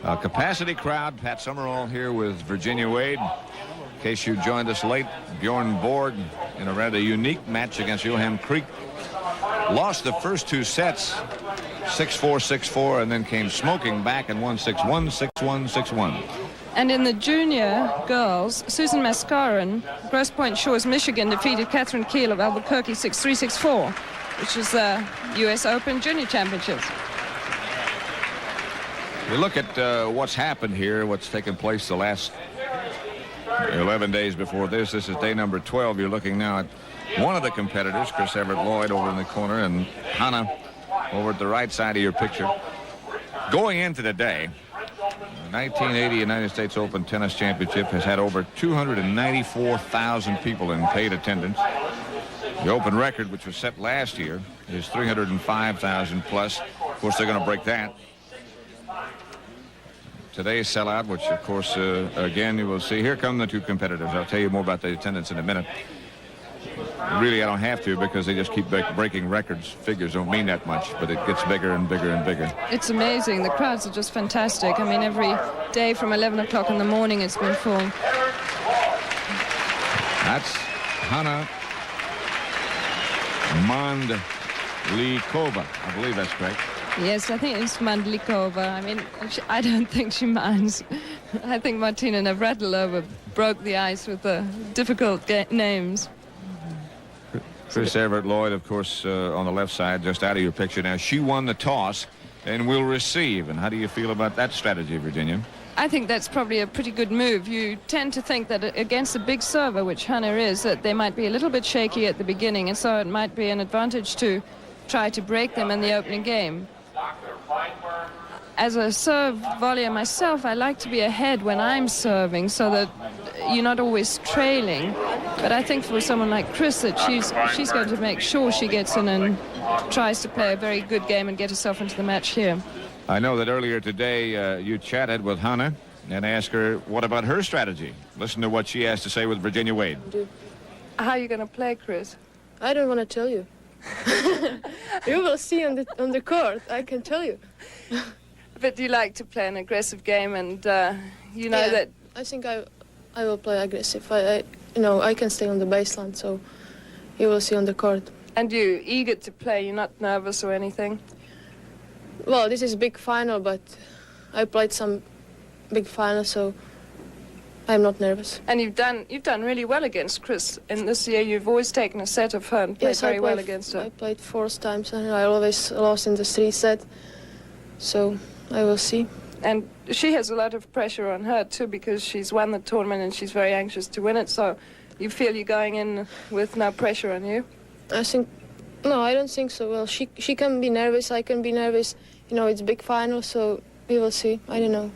Capacity crowd. Pat Summerall here with Virginia Wade. In case you joined us late, Bjorn Borg in a rather unique match against Johan Kriek. Lost the first two sets, 6-4, 6-4, and then came smoking back and won 6-1, 6-1, 6-1. And in the junior girls, Susan Mascarin, Grosse Pointe Shores, Michigan, defeated Catherine Kiel of Albuquerque 6-3, 6-4, which is the U.S. Open Junior Championships. We look at what's happened here, what's taken place the last 11 days before this. This is day number 12. You're looking now at one of the competitors, Chris Evert Lloyd, over in the corner, and Hana over at the right side of your picture. Going into the day, the 1980 United States Open Tennis Championship has had over 294,000 people in paid attendance. The Open record, which was set last year, is 305,000 plus. Of course, they're going to break that. Today's sellout, which, of course, again, you will see. Here come the two competitors. I'll tell you more about the attendance in a minute. Really, I don't have to because they just keep breaking records. Figures don't mean that much, but it gets bigger and bigger and bigger. It's amazing. The crowds are just fantastic. I mean, every day from 11 o'clock in the morning it's been full. That's Hana Mandlikova. I believe that's correct. Yes, I think it's Mandlikova. I mean, I don't think she minds. I think Martina Navratilova broke the ice with the difficult names. Chris Evert Lloyd, of course, on the left side, just out of your picture now. She won the toss and will receive. And how do you feel about that strategy, Virginia? I think that's probably a pretty good move. You tend to think that against a big server, which Hana is, that they might be a little bit shaky at the beginning, and so it might be an advantage to try to break them in the opening game. As a serve volleyer myself, I like to be ahead when I'm serving so that you're not always trailing. But I think for someone like Chris that she's going to make sure she gets in and tries to play a very good game and get herself into the match here. I know that earlier today you chatted with Hana and asked her what about her strategy. Listen to what she has to say with Virginia Wade. How are you going to play, Chris? I don't want to tell you. You will see on the court, I can tell you. But you like to play an aggressive game, and you know that. I think I will play aggressive. I can stay on the baseline, so you will see on the court. And you're eager to play. You're not nervous or anything. Well, this is a big final, but I played some big finals, so I'm not nervous. And you've done really well against Chris. And this year you've always taken a set of her and played very well against her. I played 4 times and I always lost in the 3 set. So I will see. And she has a lot of pressure on her too because she's won the tournament and she's very anxious to win it. So you feel you're going in with no pressure on you? No, I don't think so. Well, she can be nervous, I can be nervous. You know, it's a big final, so we will see. I don't know.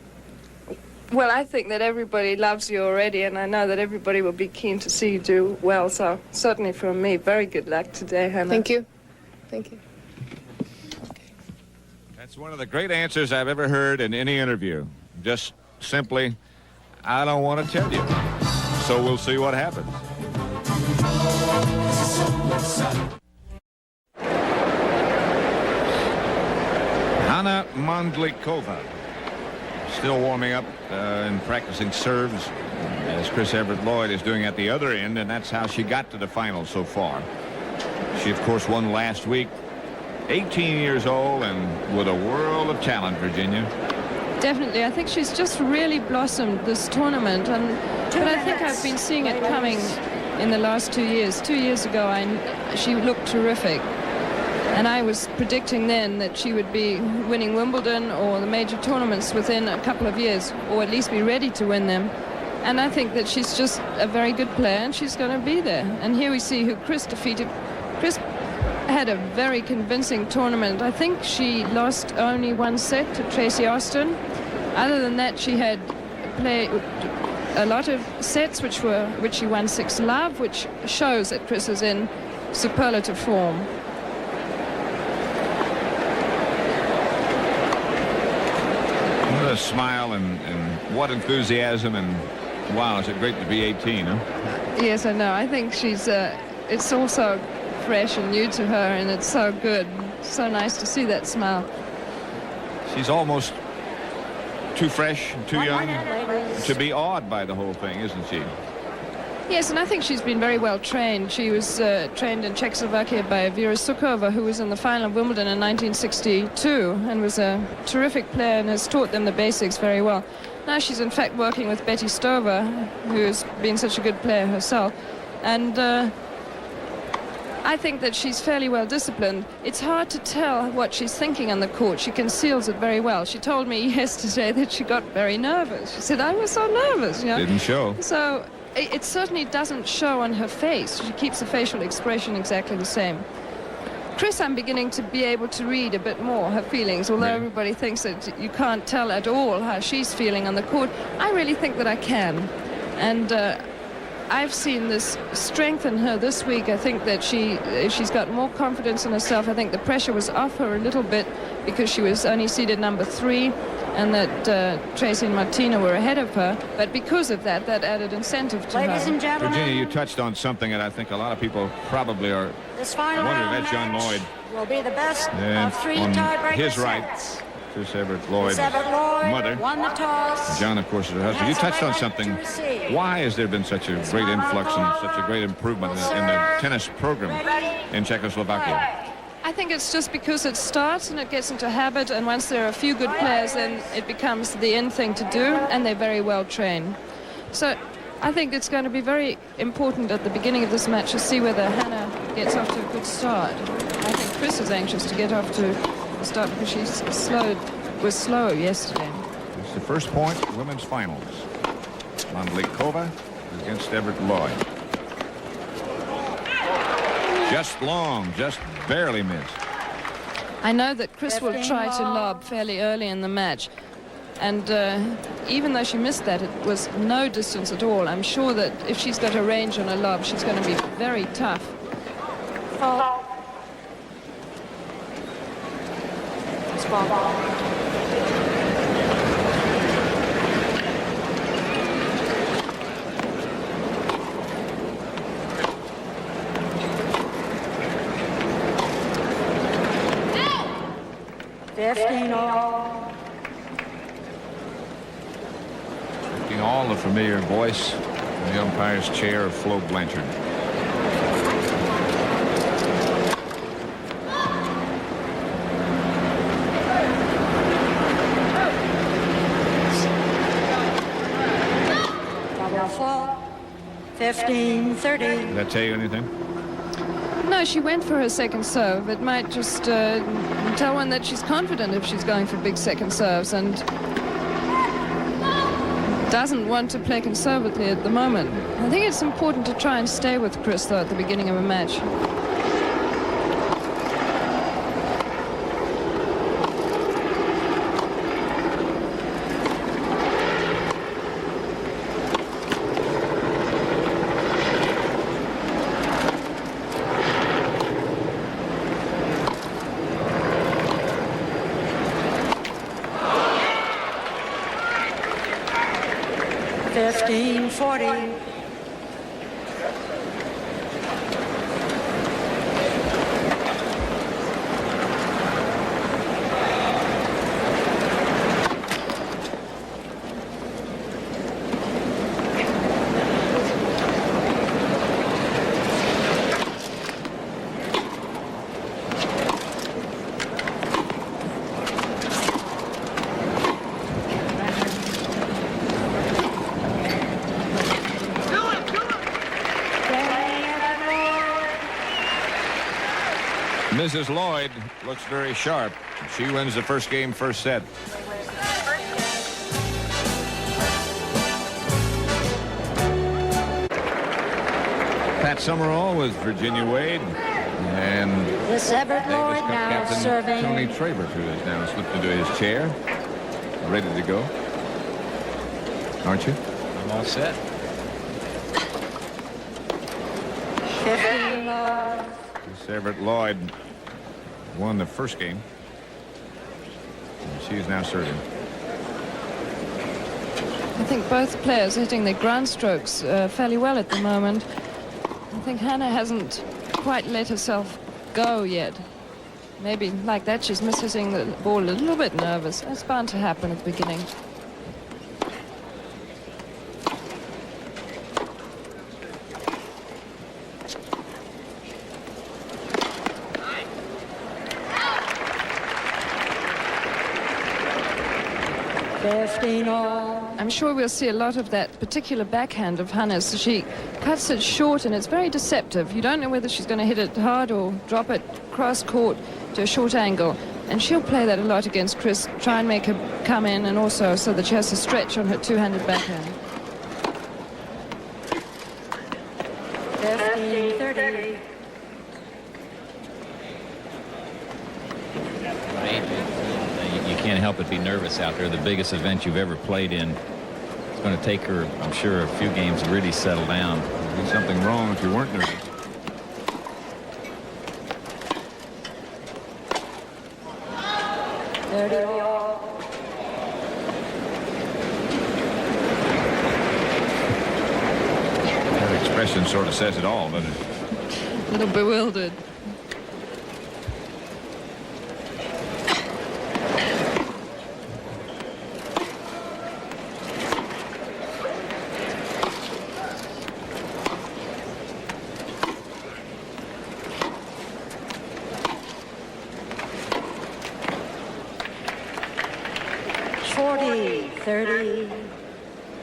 Well, I think that everybody loves you already, and I know that everybody will be keen to see you do well. So certainly from me, very good luck today, Hana. Thank you. Thank you. That's one of the great answers I've ever heard in any interview. Just simply, I don't want to tell you. So we'll see what happens. Hana Mandlikova. Still warming up and practicing serves as Chris Evert Lloyd is doing at the other end, and that's how she got to the final so far. She, of course, won last week. 18 years old and with a world of talent, Virginia. Definitely. I think she's just really blossomed this tournament, but I think I've been seeing it coming in the last 2 years. 2 years ago, she looked terrific. And I was predicting then that she would be winning Wimbledon or the major tournaments within a couple of years, or at least be ready to win them. And I think that she's just a very good player, and she's going to be there. And here we see who Chris defeated. Chris had a very convincing tournament. I think she lost only 1 set to Tracy Austin. Other than that, she had played a lot of sets which she won 6-love, which shows that Chris is in superlative form. What a smile and what enthusiasm, and wow, is it great to be 18, huh? Yes, I know. I think she's it's also fresh and new to her, and it's so good. So nice to see that smile. She's almost too fresh, too young to be awed by the whole thing, isn't she? Yes, and I think she's been very well trained. She was trained in Czechoslovakia by Vera Sukova, who was in the final of Wimbledon in 1962 and was a terrific player and has taught them the basics very well. Now she's in fact working with Betty Stover, who has been such a good player herself. And I think that she's fairly well disciplined. It's hard to tell what she's thinking on the court. She conceals it very well. She told me yesterday that she got very nervous. She said, I was so nervous. You know? Didn't show. So it certainly doesn't show on her face. She keeps the facial expression exactly the same. Chris, I'm beginning to be able to read a bit more her feelings, although everybody thinks that you can't tell at all how she's feeling on the court. I really think that I can. And I've seen this strength in her this week. I think that she's got more confidence in herself. I think the pressure was off her a little bit because she was only seeded number 3 and that Tracy and Martina were ahead of her. But because of that, that added incentive to Ladies her. and gentlemen, Virginia, you touched on something that I think a lot of people probably are this final wondering. round That's John match Lloyd. will be the best And of 3 on tiebreaker his right, sets. Chris Evert Lloyd's Evert Lloyd mother. won the toss. John, of course, is her husband. You touched on something. Why has there been such a great influx and such a great improvement in the tennis program in Czechoslovakia? I think it's just because it starts and it gets into habit, and once there are a few good players, then it becomes the in thing to do, and they're very well trained. So I think it's going to be very important at the beginning of this match to see whether Hana gets off to a good start. I think Chris is anxious to get off to a start because she was slow yesterday. It's the first point, women's finals. Mandlikova against Evert Lloyd. Just long, just barely missed. I know that Chris will try to lob fairly early in the match. And even though she missed that, it was no distance at all. I'm sure that if she's got a range on a lob, she's going to be very tough. Taking all the familiar voice in the umpire's chair of Flo Blanchard. Double fault. 15-30. Did that tell you anything? No, she went for her second serve. It might just tell one that she's confident if she's going for big second serves and doesn't want to play conservatively at the moment. I think it's important to try and stay with Chris, though, at the beginning of a match. Mrs. Lloyd looks very sharp. She wins the first game, first set. Pat Summerall with Virginia Wade and This Evert Davis Lloyd Cup now captain serving. Tony Travers, who has now slipped into his chair, ready to go. Aren't you? I'm all set. 15 love. Miss Evert Lloyd won the first game. And she is now serving. I think both players are hitting their ground strokes fairly well at the moment. I think Hana hasn't quite let herself go yet. Maybe like that she's mishitting the ball a little bit nervous. That's bound to happen at the beginning. 15 all. I'm sure we'll see a lot of that particular backhand of Hana's. She cuts it short and it's very deceptive. You don't know whether she's going to hit it hard or drop it cross court to a short angle. And she'll play that a lot against Chris, try and make her come in, and also so that she has to stretch on her two-handed backhand. 15-30. You can't help but be nervous out there. The biggest event you've ever played in. It's going to take her, I'm sure, a few games to really settle down. There'd be something wrong if you weren't nervous. That expression sort of says it all, doesn't it? A little bewildered.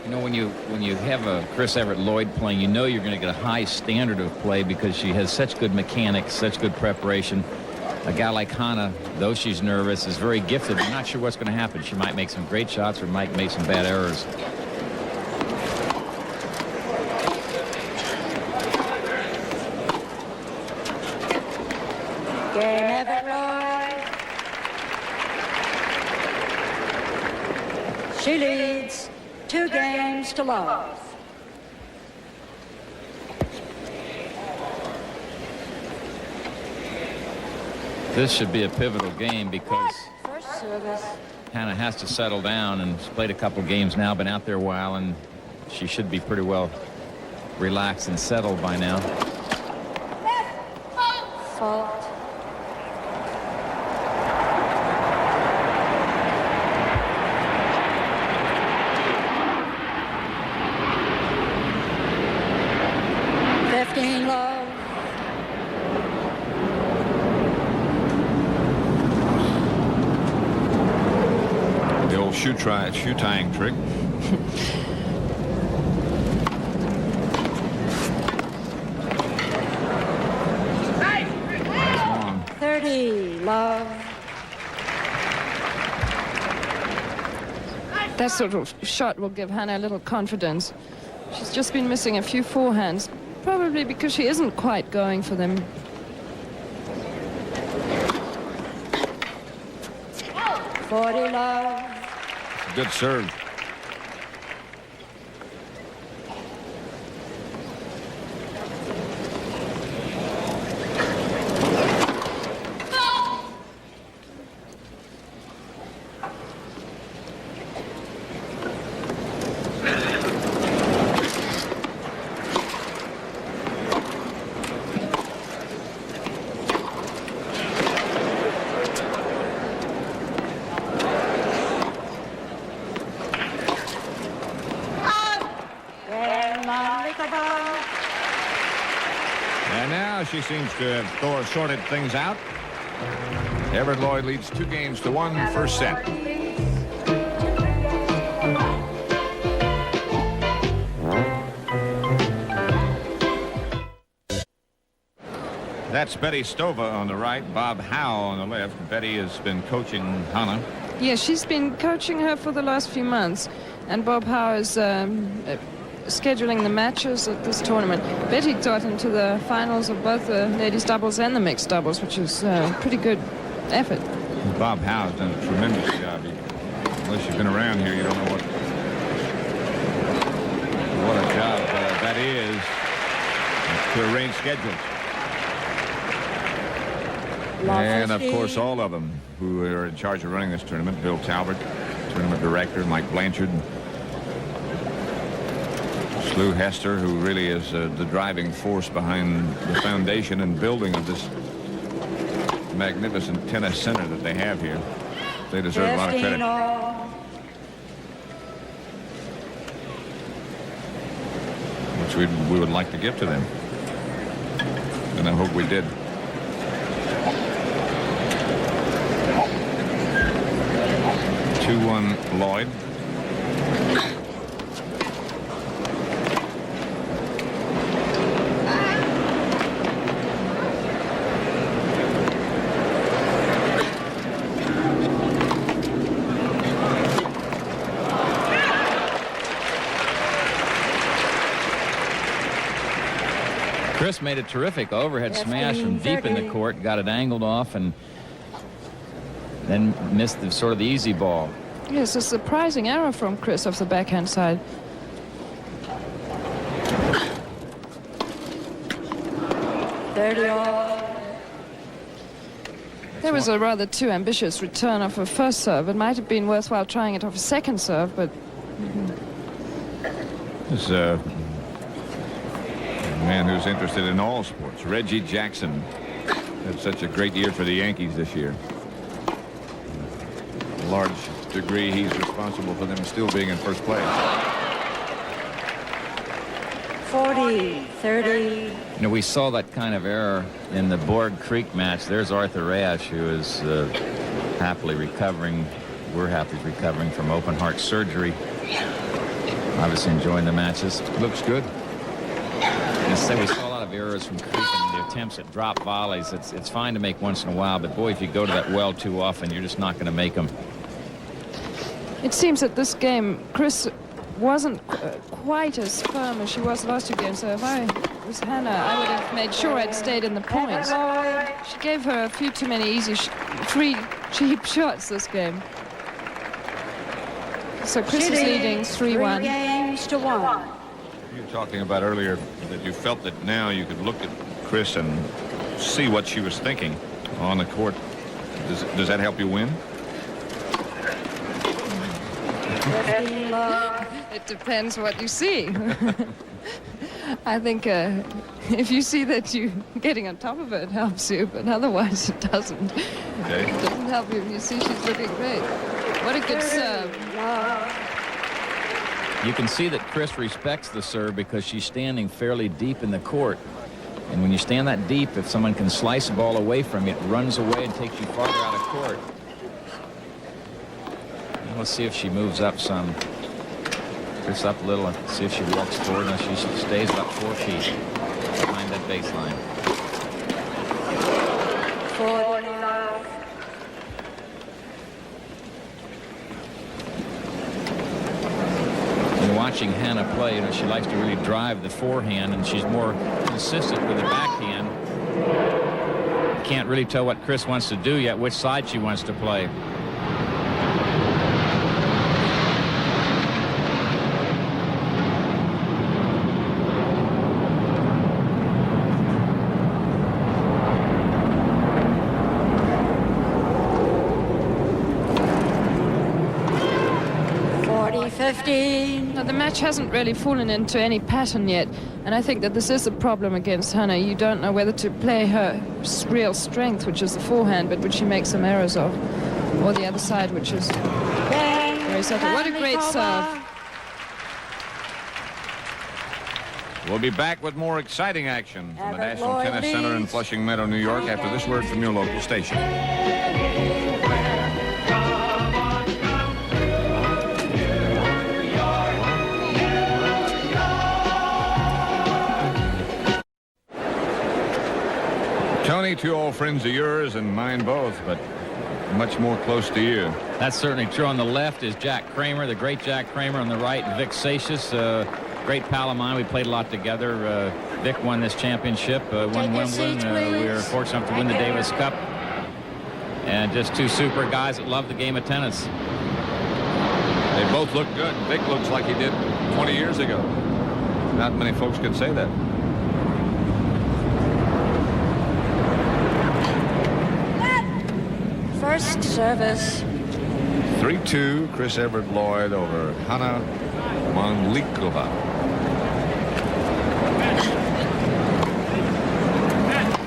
You know, when you have a Chris Evert Lloyd playing, you know you're going to get a high standard of play because she has such good mechanics, such good preparation. A guy like Hana, though she's nervous, is very gifted. I'm not sure what's going to happen. She might make some great shots or might make some bad errors. Game Evert Lloyd. She leads 2 games to love. This should be a pivotal game because First service. Hana has to settle down, and she's played a couple games now, been out there a while, and she should be pretty well relaxed and settled by now. Fault. Love. The old shoe tying trick. Nice long. 30 love. That sort of shot will give Hana a little confidence. She's just been missing a few forehands, probably because she isn't quite going for them. Forty love. Good serve. And now she seems to have sorted things out. Evert Lloyd leads 2 games to 1 first set. That's Betty Stova on the right, Bob Howe on the left. Betty has been coaching Hana. Yeah, she's been coaching her for the last few months, and Bob Howe is scheduling the matches at this tournament. Betty got into the finals of both the ladies doubles and the mixed doubles, which is a pretty good effort. Bob Howe has done a tremendous job. Unless you've been around here, you don't know what a job that is to arrange schedules. And of course all of them who are in charge of running this tournament: Bill Talbot, tournament director, Mike Blanchard, Lou Hester, who really is the driving force behind the foundation and building of this magnificent tennis center that they have here. They deserve a lot of credit. Which we would like to give to them. And I hope we did. 2-1 Lloyd. Chris made a terrific overhead smash from deep in the court, got it angled off, and then missed the sort of the easy ball. Yes, a surprising error from Chris off the backhand side. There was a rather too ambitious return off a first serve. It might have been worthwhile trying it off a second serve, but... This a man who's interested in all sports. Reggie Jackson had such a great year for the Yankees this year. To a large degree, he's responsible for them still being in first place. 40, 30. You know, we saw that kind of error in the Borg Creek match. There's Arthur Ashe, who is happily recovering. We're happily recovering from open heart surgery. Obviously enjoying the matches. Looks good. Instead, we saw a lot of errors from Creek in the attempts at drop volleys. It's fine to make once in a while, but boy, if you go to that well too often, you're just not going to make them. It seems that this game, Chris wasn't quite as firm as she was the last two games. So if I was Hana, I would have made sure I'd stayed in the points. She gave her a few too many easy, three cheap shots this game. So Chris is leading 3-1. 3 games to 1. You were talking about earlier that you felt that now you could look at Chris and see what she was thinking on the court. Does that help you win? It depends what you see. I think if you see that you're getting on top of it, it helps you, but otherwise it doesn't. Okay. It doesn't help you if you see she's looking great. What a good serve. You can see that Chris respects the serve because she's standing fairly deep in the court. And when you stand that deep, if someone can slice the ball away from you, it runs away and takes you farther out of court. And let's see if she moves up some. Chris up a little and see if she walks forward. No, she stays about 4 feet behind that baseline. 45. Watching Hana play, you know, she likes to really drive the forehand, and she's more consistent with the backhand. Can't really tell what Chris wants to do yet, which side she wants to play. Now, the match hasn't really fallen into any pattern yet, and I think that this is a problem against Hana. You don't know whether to play her real strength, which is the forehand, but which she makes some errors of, or the other side, which is very subtle. What a great serve. We'll be back with more exciting action from the Evert National Lloyd Tennis Center in leads. Flushing Meadow, New York, after this word from your local station. Tony, 2 old friends of yours and mine both, but much more close to you. That's certainly true. On the left is Jack Kramer, the great Jack Kramer. On the right, Vic Satius, great pal of mine. We played a lot together. Vic won this championship, won Take your Wimbledon. seats, We were please. fortunate enough to win the Davis Cup. And just 2 super guys that love the game of tennis. They both look good. Vic looks like he did 20 years ago. Not many folks can say that. First service. 3-2, Chris Evert Lloyd over Hana Mandlikova.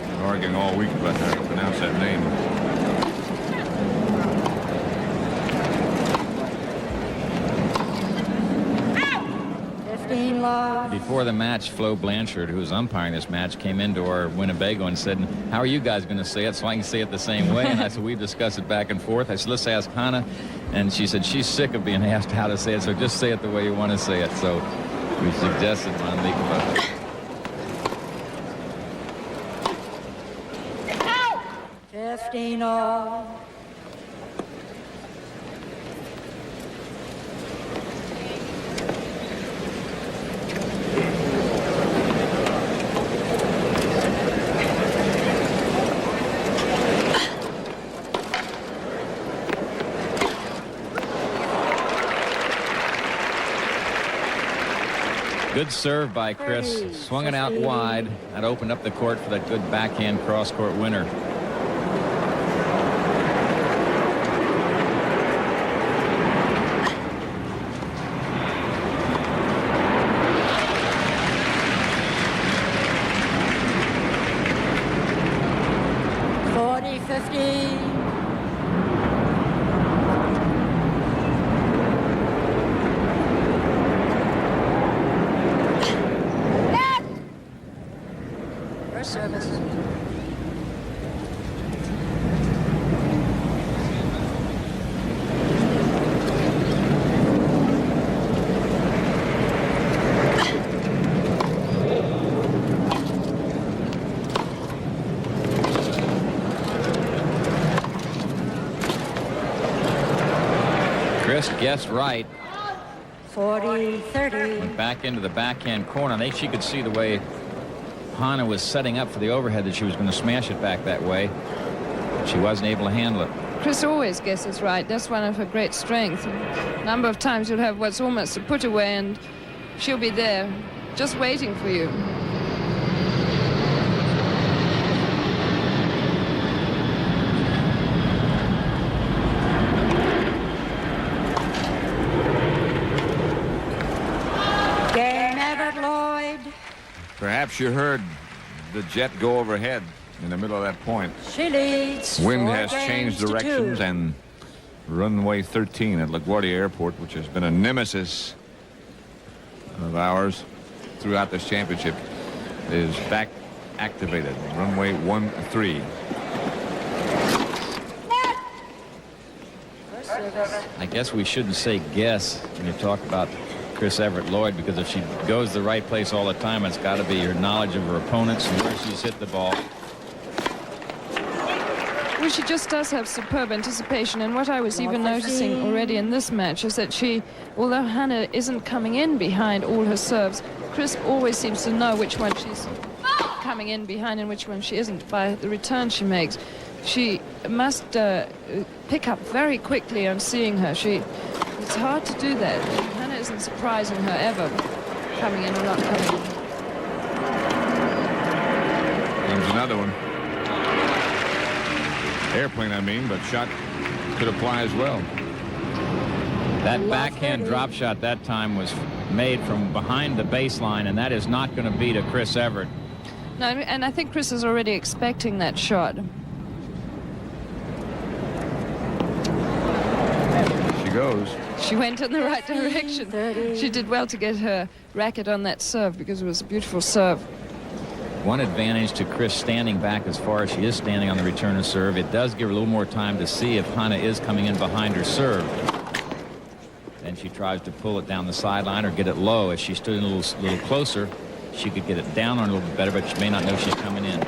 Been arguing all week about how to pronounce that name. Before the match, Flo Blanchard, who was umpiring this match, came into our Winnebago and said, "How are you guys going to say it so I can say it the same way?" And I said, "We've discussed it back and forth." I said, "Let's ask Hana." And she said she's sick of being asked how to say it, so just say it the way you want to say it. So we suggested Mandlikova. 15 all. Good serve by Chris. Swung it out wide. That opened up the court for that good backhand cross-court winner. Service. Chris guessed right. 40-30. Went back into the backhand corner. I think she could see the way Hana was setting up for the overhead that she was going to smash it back that way. She wasn't able to handle it. Chris always guesses right. That's one of her great strengths. A number of times you'll have what's almost a put away and she'll be there just waiting for you. Game Evert Lloyd. Perhaps you heard the jet go overhead in the middle of that point. She leads. Wind 4 has changed games to directions, 2. and runway 13 at LaGuardia Airport, which has been a nemesis of ours throughout this championship, is back activated. Runway 13. First service. I guess we shouldn't say guess when you talk about Chris Evert Lloyd, because if she goes the right place all the time, it's got to be her knowledge of her opponents and where she's hit the ball. Well, she just does have superb anticipation, and what I was even noticing already in this match is that she, although Hana isn't coming in behind all her serves, Chris always seems to know which one she's coming in behind and which one she isn't by the return she makes. She must pick up very quickly on seeing her. It's hard to do that. Hana isn't surprising her ever, coming in or not coming in. Comes another one. Airplane, I mean, but shot could apply as well. That backhand drop shot that time was made from behind the baseline, and that is not going to beat a Chris Evert. No, and I think Chris is already expecting that shot. She goes. She went in the right direction. She did well to get her racket on that serve because it was a beautiful serve. One advantage to Chris standing back as far as she is standing on the return of serve. It does give her a little more time to see if Hana is coming in behind her serve. Then she tries to pull it down the sideline or get it low. As she stood in a little closer, she could get it down on a little bit better, but she may not know she's coming in.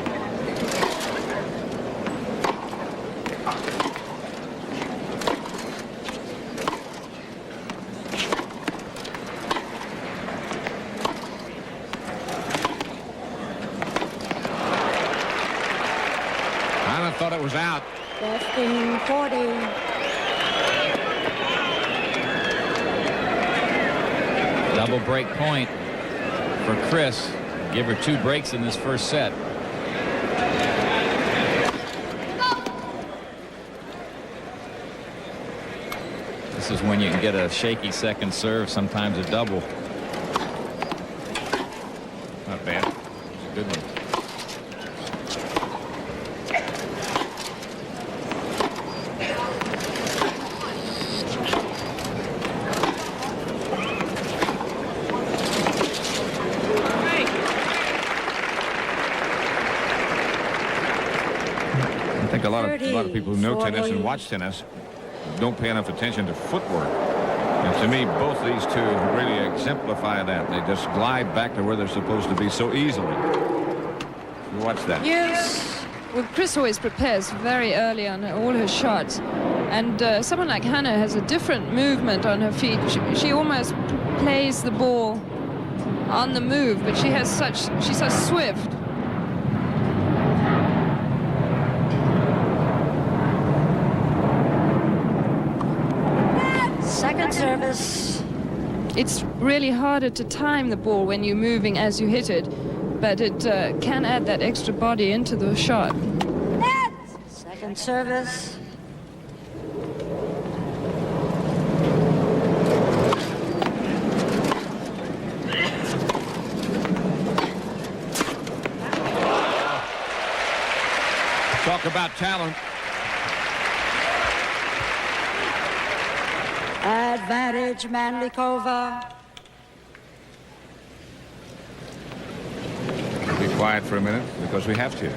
Thought it was out. 15-40. Double break point for Chris. Give her 2 breaks in this first set. This is when you can get a shaky second serve, sometimes a double. Not bad. It's a good one. A lot of people who know tennis and watch tennis don't pay enough attention to footwork. And to me, both these two really exemplify that. They just glide back to where they're supposed to be so easily. Watch that. Yes. Well, Chris always prepares very early on all her shots. And someone like Hana has a different movement on her feet. She almost plays the ball on the move, but she's so swift. Second service. It's really harder to time the ball when you're moving as you hit it, but it can add that extra body into the shot. Second service. Talk about talent. Advantage, Mandlikova. Be quiet for a minute because we have to.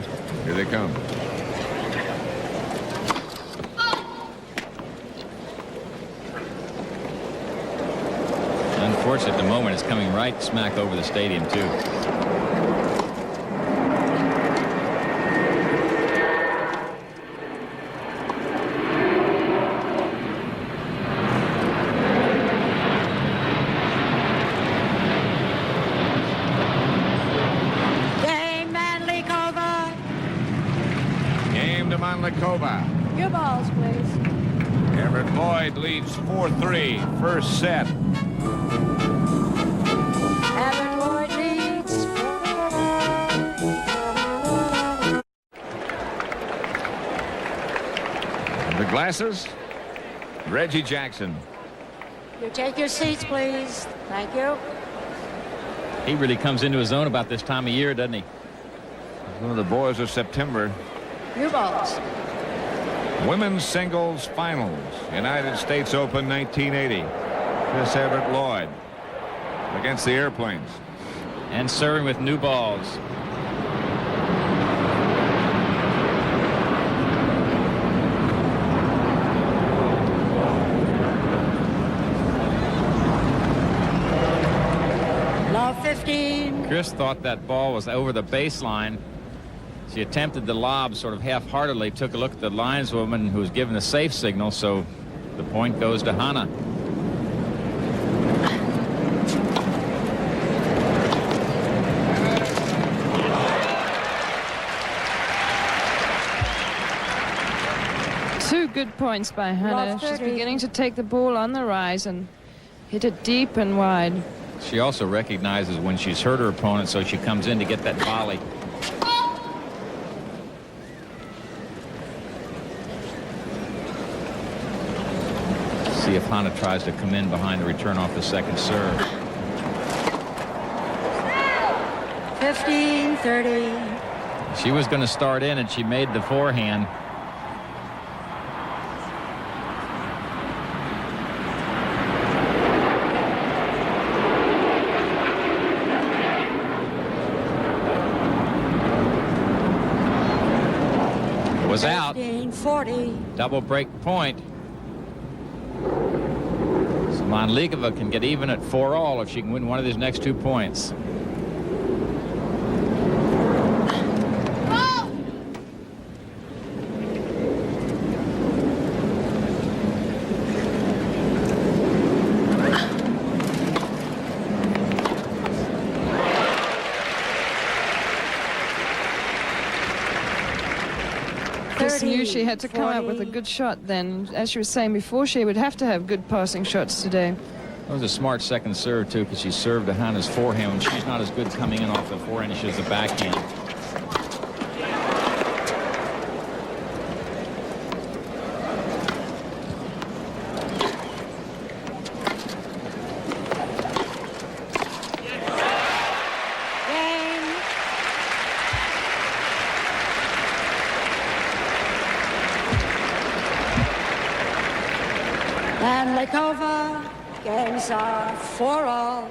Here they come. Unfortunate, the moment is coming right smack over the stadium, too. Mandlikova. Your balls, please. Evert Lloyd leads 4-3. First set. Evert Lloyd leads. The glasses. Reggie Jackson. You take your seats, please. Thank you. He really comes into his own about this time of year, doesn't he? One of the boys of September. Your balls. Women's singles finals. United States Open 1980. Chris Evert Lloyd against the Airplanes. And serving with new balls. Love 15. Chris thought that ball was over the baseline. She attempted the lob sort of half-heartedly, took a look at the lineswoman who was given a safe signal, so the point goes to Hana. Two good points by Hana. She's beginning to take the ball on the rise and hit it deep and wide. She also recognizes when she's hurt her opponent, so she comes in to get that volley. See if Hana tries to come in behind the return off the second serve. 15-30. She was going to start in, and she made the forehand. Was out. 15-40. Double break point. So Mandlikova can get even at 4-all if she can win one of these next 2 points. Chris knew she had to come out with a good shot then. As she was saying before, she would have to have good passing shots today. That was a smart second serve, too, because she served to Hana's forehand when she's not as good coming in off the forehand as she is the backhand. Mandlikova, games are 4-all.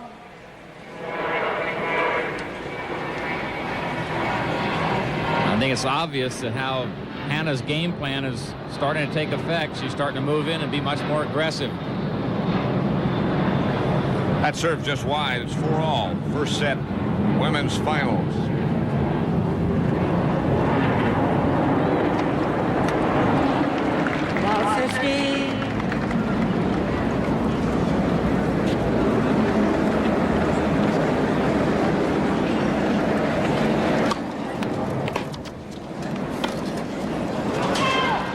I think it's obvious that how Hana's game plan is starting to take effect. She's starting to move in and be much more aggressive. That serve just wide. It's 4-all. First set, women's finals. Ball 50.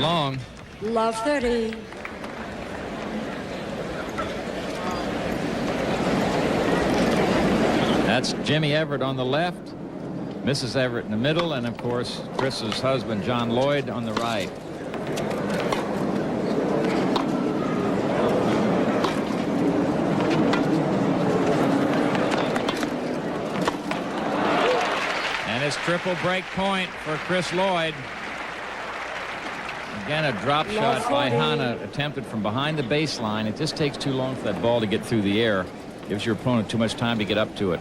Long. Love 30. That's Jimmy Evert on the left, Mrs. Evert in the middle, and of course Chris's husband John Lloyd on the right. And it's triple break point for Chris Lloyd. Again, a drop shot by Hana attempted from behind the baseline. It just takes too long for that ball to get through the air. Gives your opponent too much time to get up to it.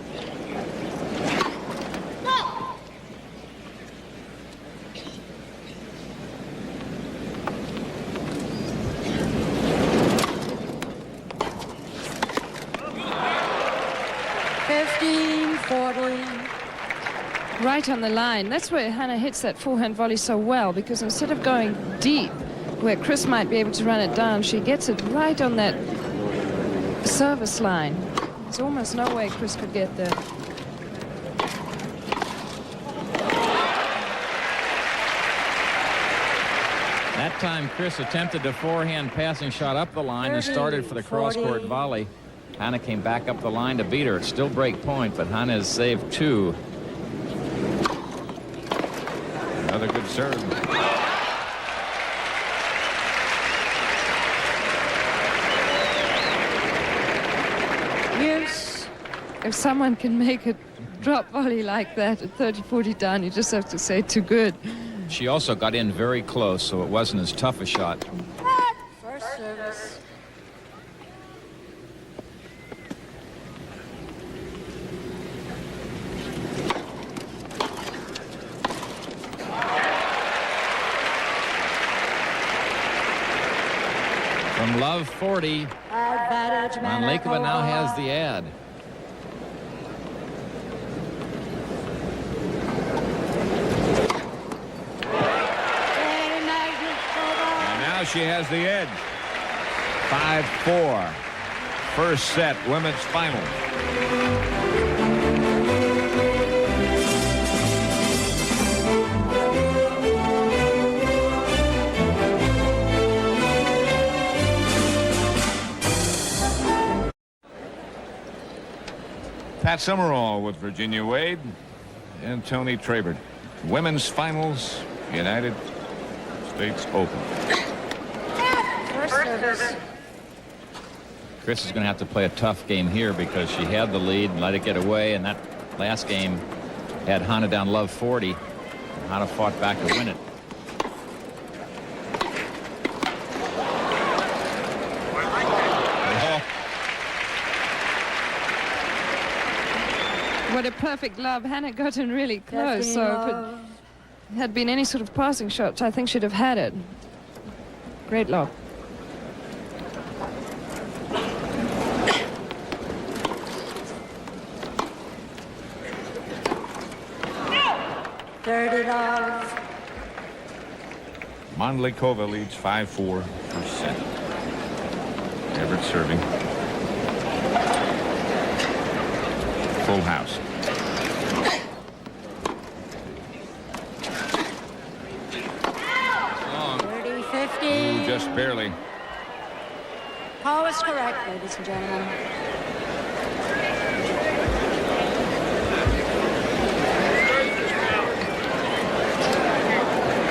Right on the line. That's where Hana hits that forehand volley so well, because instead of going deep where Chris might be able to run it down, she gets it right on that service line. There's almost no way Chris could get there. That time Chris attempted a forehand passing shot up the line and started for the cross-court volley. Hana came back up the line to beat her. It's still break point, but Hana has saved 2. Another good serve. Yes. If someone can make a drop volley like that at 30-40 down, you just have to say too good. She also got in very close, so it wasn't as tough a shot. First service. From love 40, Advantage Mandlikova now has the ad. And now she has the edge. 5-4. First set, women's final. Pat Summerall with Virginia Wade and Tony Trabert. Women's finals, United States Open. First service. Chris is going to have to play a tough game here because she had the lead and let it get away, and that last game had Hana down love 40. Hana fought back to win it. What a perfect love. Hana got in really close, so if it had been any sort of passing shot, I think she'd have had it. Great love. $30. Mandlikova leads 5-4 first set. Evert serving. Full house. Long. 30-50. Just barely. Call is correct, ladies and gentlemen.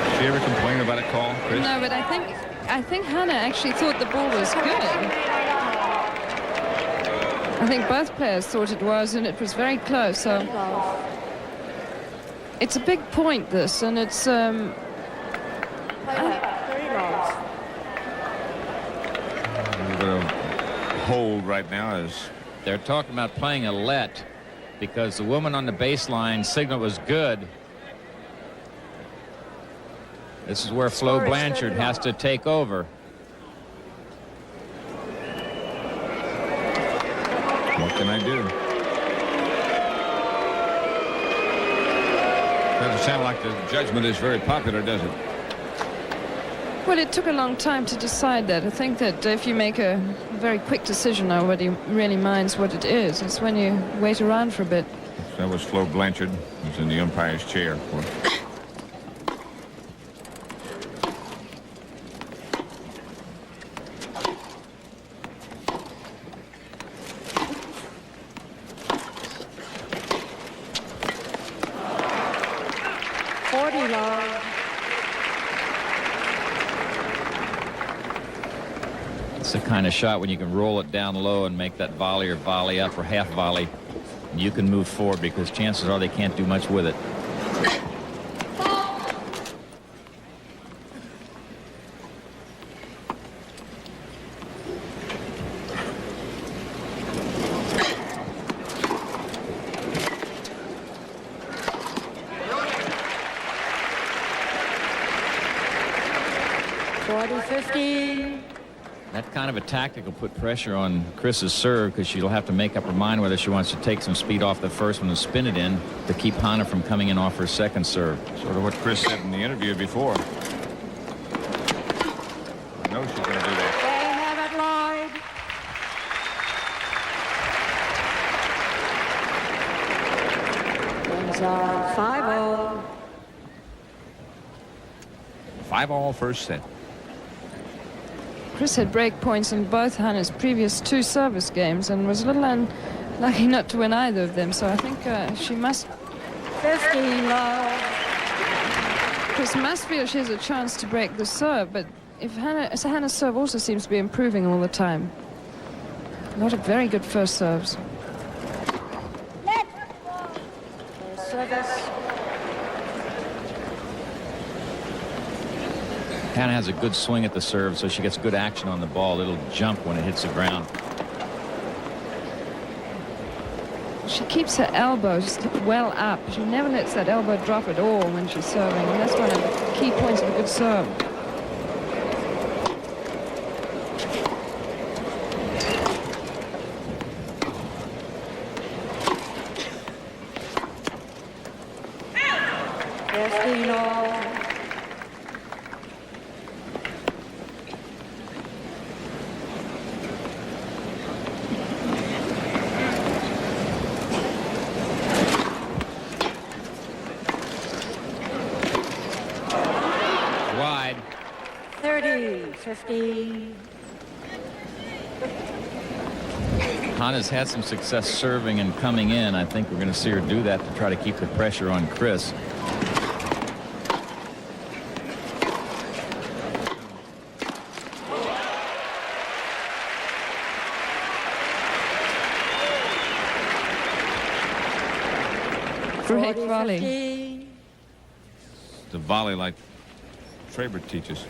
Did she ever complain about a call, Chris? No, but I think Hana actually thought the ball was good. I think both players thought it was, and it was very close. So it's a big point, this, and it's A little bit of hold right now as They're talking about playing a let because the woman on the baseline signal was good. This is where Flo Blanchard has to take over. What can I do? Doesn't sound like the judgment is very popular, does it? Well, it took a long time to decide that. I think that if you make a very quick decision, nobody really minds what it is. It's when you wait around for a bit. That was Flo Blanchard, who's in the umpire's chair. Of course. It's the kind of shot when you can roll it down low and make that volley or volley up or half volley. You can move forward because chances are they can't do much with it. That kind of a tactic will put pressure on Chris's serve because she'll have to make up her mind whether she wants to take some speed off the first one and spin it in to keep Hana from coming in off her second serve. Sort of what Chris said in the interview before. I know she's going to do that. They have it, Lloyd. 5-0. 5-all first set. Chris had break points in both Hana's previous 2 service games and was a little unlucky not to win either of them. So I think she must. 15 love. Chris must feel she has a chance to break the serve, but if Hana's serve also seems to be improving all the time. A lot of very good first serves. Service. Hana has a good swing at the serve, so she gets good action on the ball. It'll jump when it hits the ground. She keeps her elbow just well up. She never lets that elbow drop at all when she's serving. And that's one of the key points of a good serve. Wide. 30-15. Hana's had some success serving and coming in. I think we're going to see her do that to try to keep the pressure on Chris. Great volley. The volley like Traber teaches.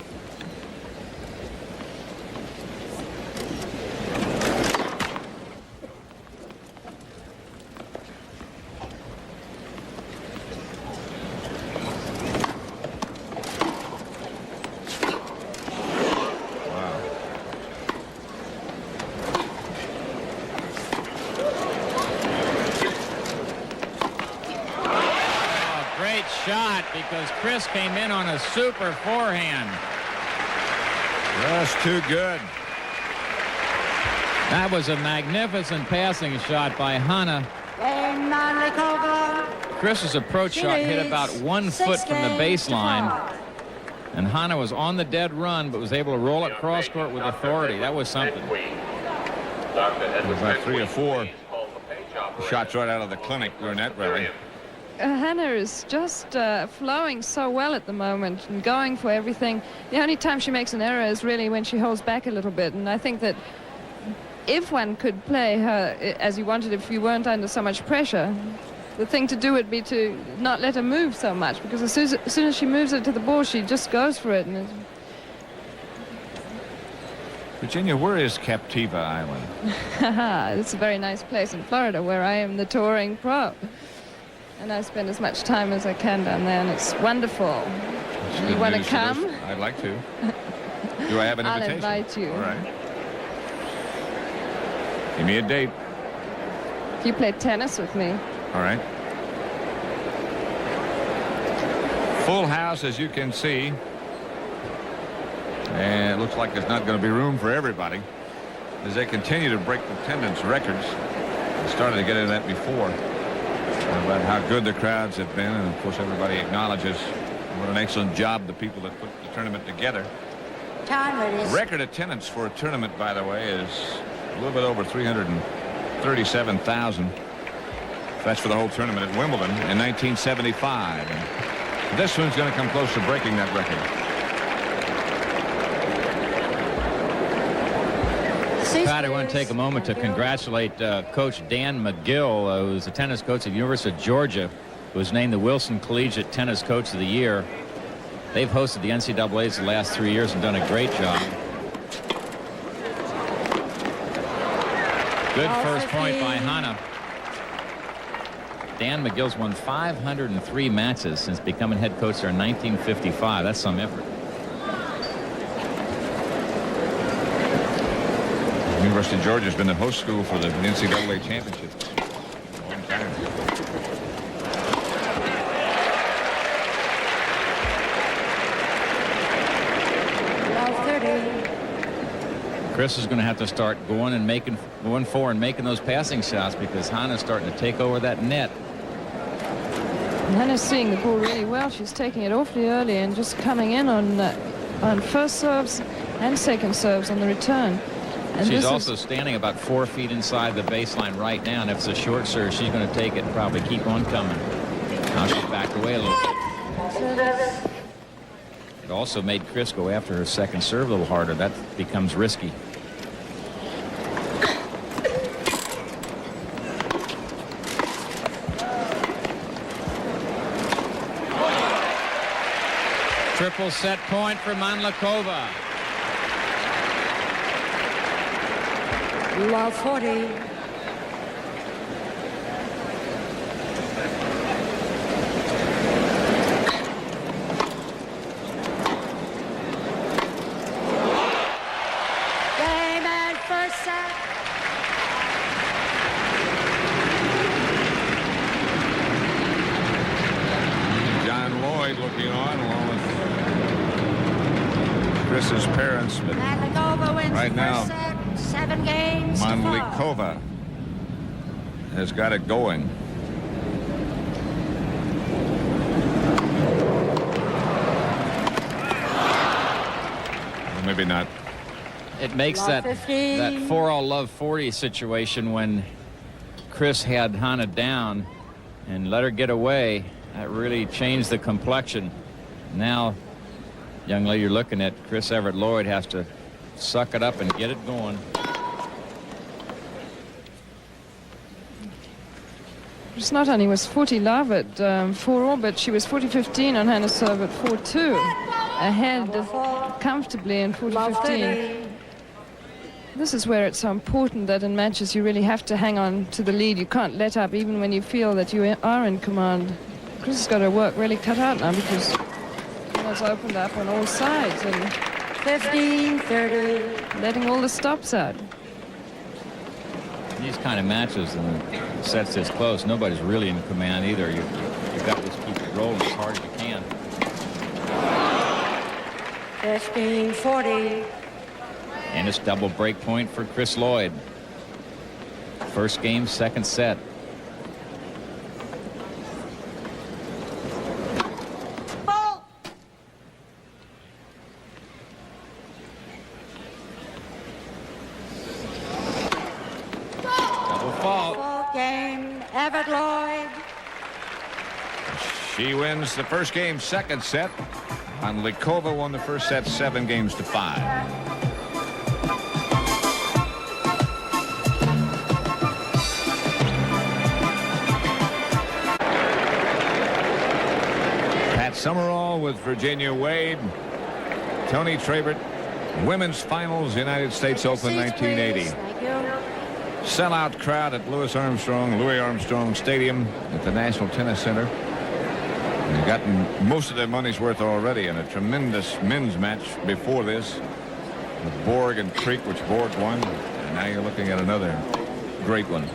Shot because Chris came in on a super forehand. Just too good. That was a magnificent passing shot by Hana. Mandlikova. Chris's approach shot hit about 1 foot from the baseline. And Hana was on the dead run but was able to roll it cross court with authority. That was something. About 3 or 4 shots right out of the clinic during that rally. Hana is just flowing so well at the moment and going for everything. The only time she makes an error is really when she holds back a little bit. And I think that if one could play her as you wanted, if you weren't under so much pressure, the thing to do would be to not let her move so much, because as soon as she moves it to the ball, she just goes for it. And Virginia, where is Captiva Island? it's a very nice place in Florida where I am the touring pro. And I spend as much time as I can down there, and it's wonderful. You want to come? I'd like to. Do I have an I'll invitation? invite you. All right. Give me a date. If you play tennis with me. All right. Full house, as you can see. And it looks like there's not going to be room for everybody as they continue to break attendance records. They started to get into that before about how good the crowds have been. And, of course, everybody acknowledges what an excellent job the people that put the tournament together. Record attendance for a tournament, by the way, is a little bit over 337,000. That's for the whole tournament at Wimbledon in 1975. And this one's going to come close to breaking that record. Pat, I want to take a moment to congratulate Coach Dan McGill, who's the tennis coach at the University of Georgia, who was named the Wilson Collegiate Tennis Coach of the Year. They've hosted the NCAAs the last 3 years and done a great job. Good first point by Hana. Dan McGill's won 503 matches since becoming head coach there in 1955. That's some effort. The University of Georgia has been the host school for the NCAA championships for a long time. Chris is going to have to start going for and making those passing shots because Hana's starting to take over that net. Hana's seeing the ball really well. She's taking it awfully early and just coming in on first serves and second serves on the return. And she's also standing about 4 feet inside the baseline right now, and if it's a short serve, she's going to take it and probably keep on coming. Now she's backed away a little bit. It also made Chris go after her second serve a little harder. That becomes risky. Triple set point for Mandlikova. Love 40. Game and first set. John Lloyd looking on along with Chris's parents. But Mandlikova wins right now, first set. 7 games. Mandlikova has got it going. Well, maybe not. It makes that 4-all love 40 situation when Chris had Hana down and let her get away. That really changed the complexion. Now, young lady you're looking at, Chris Evert Lloyd, has to suck it up and get it going. It's not only was 40 love at 4-all, but she was 40-15 on Hana's serve at 4-2. Ahead comfortably in 40-15. This is where it's so important that in matches you really have to hang on to the lead. You can't let up even when you feel that you are in command. Chris has got her work really cut out now because Hana's opened up on all sides and 15-30. letting all the stops out. These kind of matches and sets this close, nobody's really in command either. You've got to just keep it rolling as hard as you can. 15-40. And it's double break point for Chris Lloyd. First game, second set. Evert Lloyd. She wins the first game, second set. Mandlikova won the first set 7-5. Pat Summerall with Virginia Wade. Tony Trabert, Women's Finals, United States Open 1980. Thank you. Sellout crowd at Louis Armstrong Stadium at the National Tennis Center. They've gotten most of their money's worth already in a tremendous men's match before this with Borg and Creek, which Borg won. And now you're looking at another great one.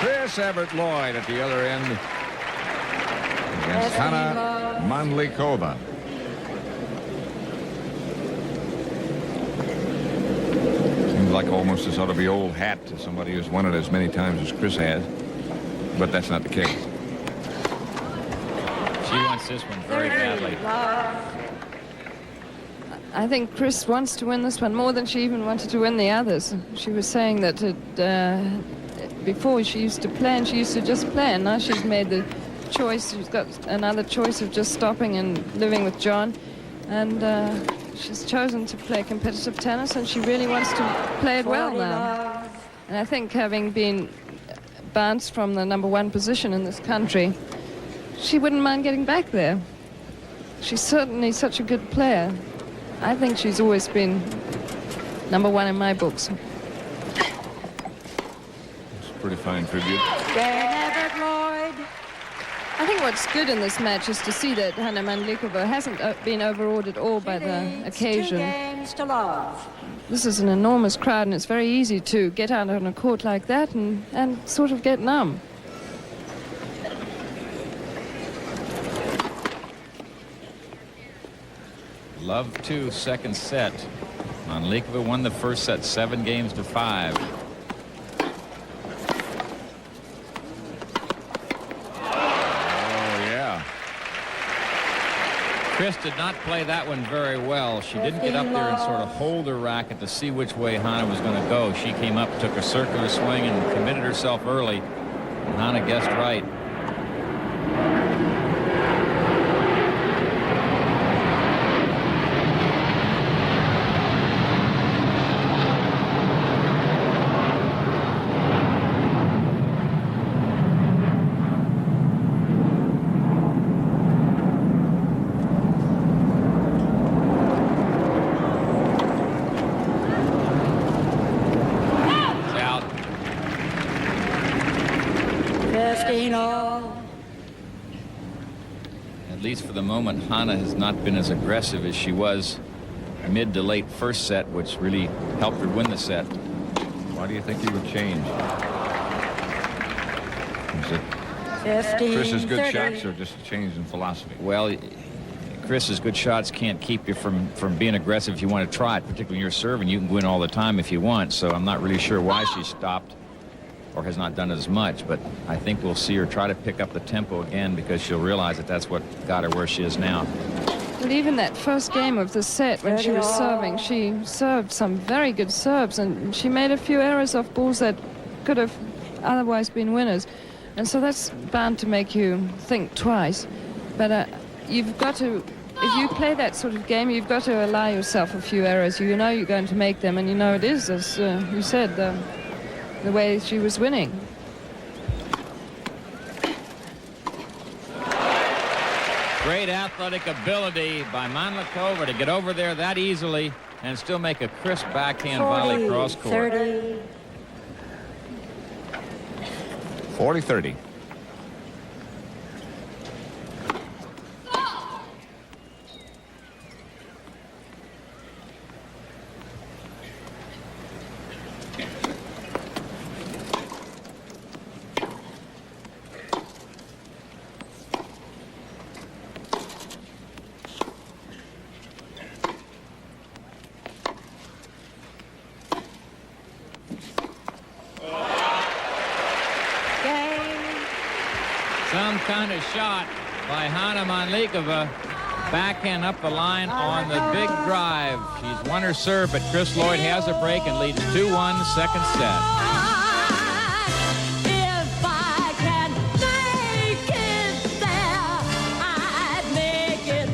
Chris Evert Lloyd at the other end against Hana Mandlikova. Seems like almost a sort of the old hat to somebody who's won it as many times as Chris has, but that's not the case. She wants this one very badly. I think Chris wants to win this one more than she even wanted to win the others. She was saying that before she used to play, and she used to just play, and now she's made the choice. She's got another choice of just stopping and living with John, and she's chosen to play competitive tennis, and she really wants to play it well now. And I think, having been bounced from the #1 position in this country, she wouldn't mind getting back there. She's certainly such a good player. I think she's always been #1 in my books. Pretty fine tribute. Evert Lloyd. I think what's good in this match is to see that Hana Mandlikova hasn't been overawed at all by the occasion. 2 games to love. This is an enormous crowd, and it's very easy to get out on a court like that and sort of get numb. Love 2, second set. Mandlikova won the first set 7 games to 5. Chris did not play that one very well. She didn't get up there and sort of hold her racket to see which way Hana was going to go. She came up, took a circular swing, and committed herself early. And Hana guessed right. At least for the moment, Hana has not been as aggressive as she was mid to late first set, which really helped her win the set. Why do you think he would change? Is it 15, Chris's good 30. shots or just a change in philosophy? Well, Chris's good shots can't keep you from being aggressive if you want to try it, particularly when you're serving. You can win all the time if you want, so I'm not really sure why she stopped or has not done as much, but I think we'll see her try to pick up the tempo again, because she'll realize that that's what got her where she is now. But even that first game of the set, when she was serving, she served some very good serves, and she made a few errors off balls that could have otherwise been winners. And so that's bound to make you think twice. But you've got to, if you play that sort of game, you've got to allow yourself a few errors. You know you're going to make them, and you know it is, as you said, the way she was winning. Great athletic ability by Mandlikova to get over there that easily and still make a crisp backhand volley cross court. 30. 40-30. Some kind of shot by Hana Mandlikova. Backhand up the line on the big drive. She's won her serve, but Chris Lloyd has a break and leads 2-1 second set. If I can make it there, I'd make it.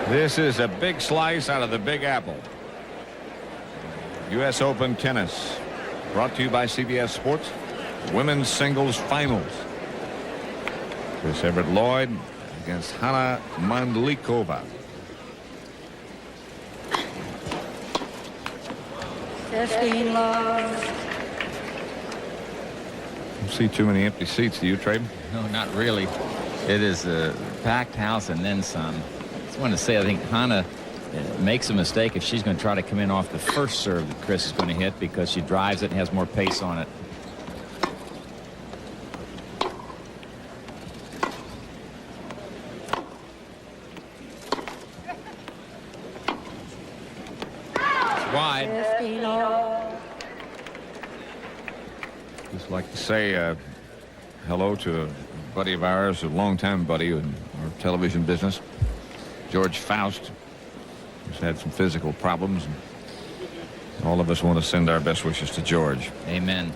This is a big slice out of the Big Apple. U.S. Open Tennis, brought to you by CBS Sports. Women's singles finals. Chris Evert Lloyd against Hana Mandlikova. 15 love. Don't see too many empty seats. Do you, Traden? No, not really. It is a packed house and then some. I just want to say I think Hana makes a mistake if she's going to try to come in off the first serve that Chris is going to hit, because she drives it and has more pace on it. Wide. 15 all. Just like to say hello to a buddy of ours, a longtime buddy in our television business, George Faust. He's had some physical problems, and all of us want to send our best wishes to George. Amen.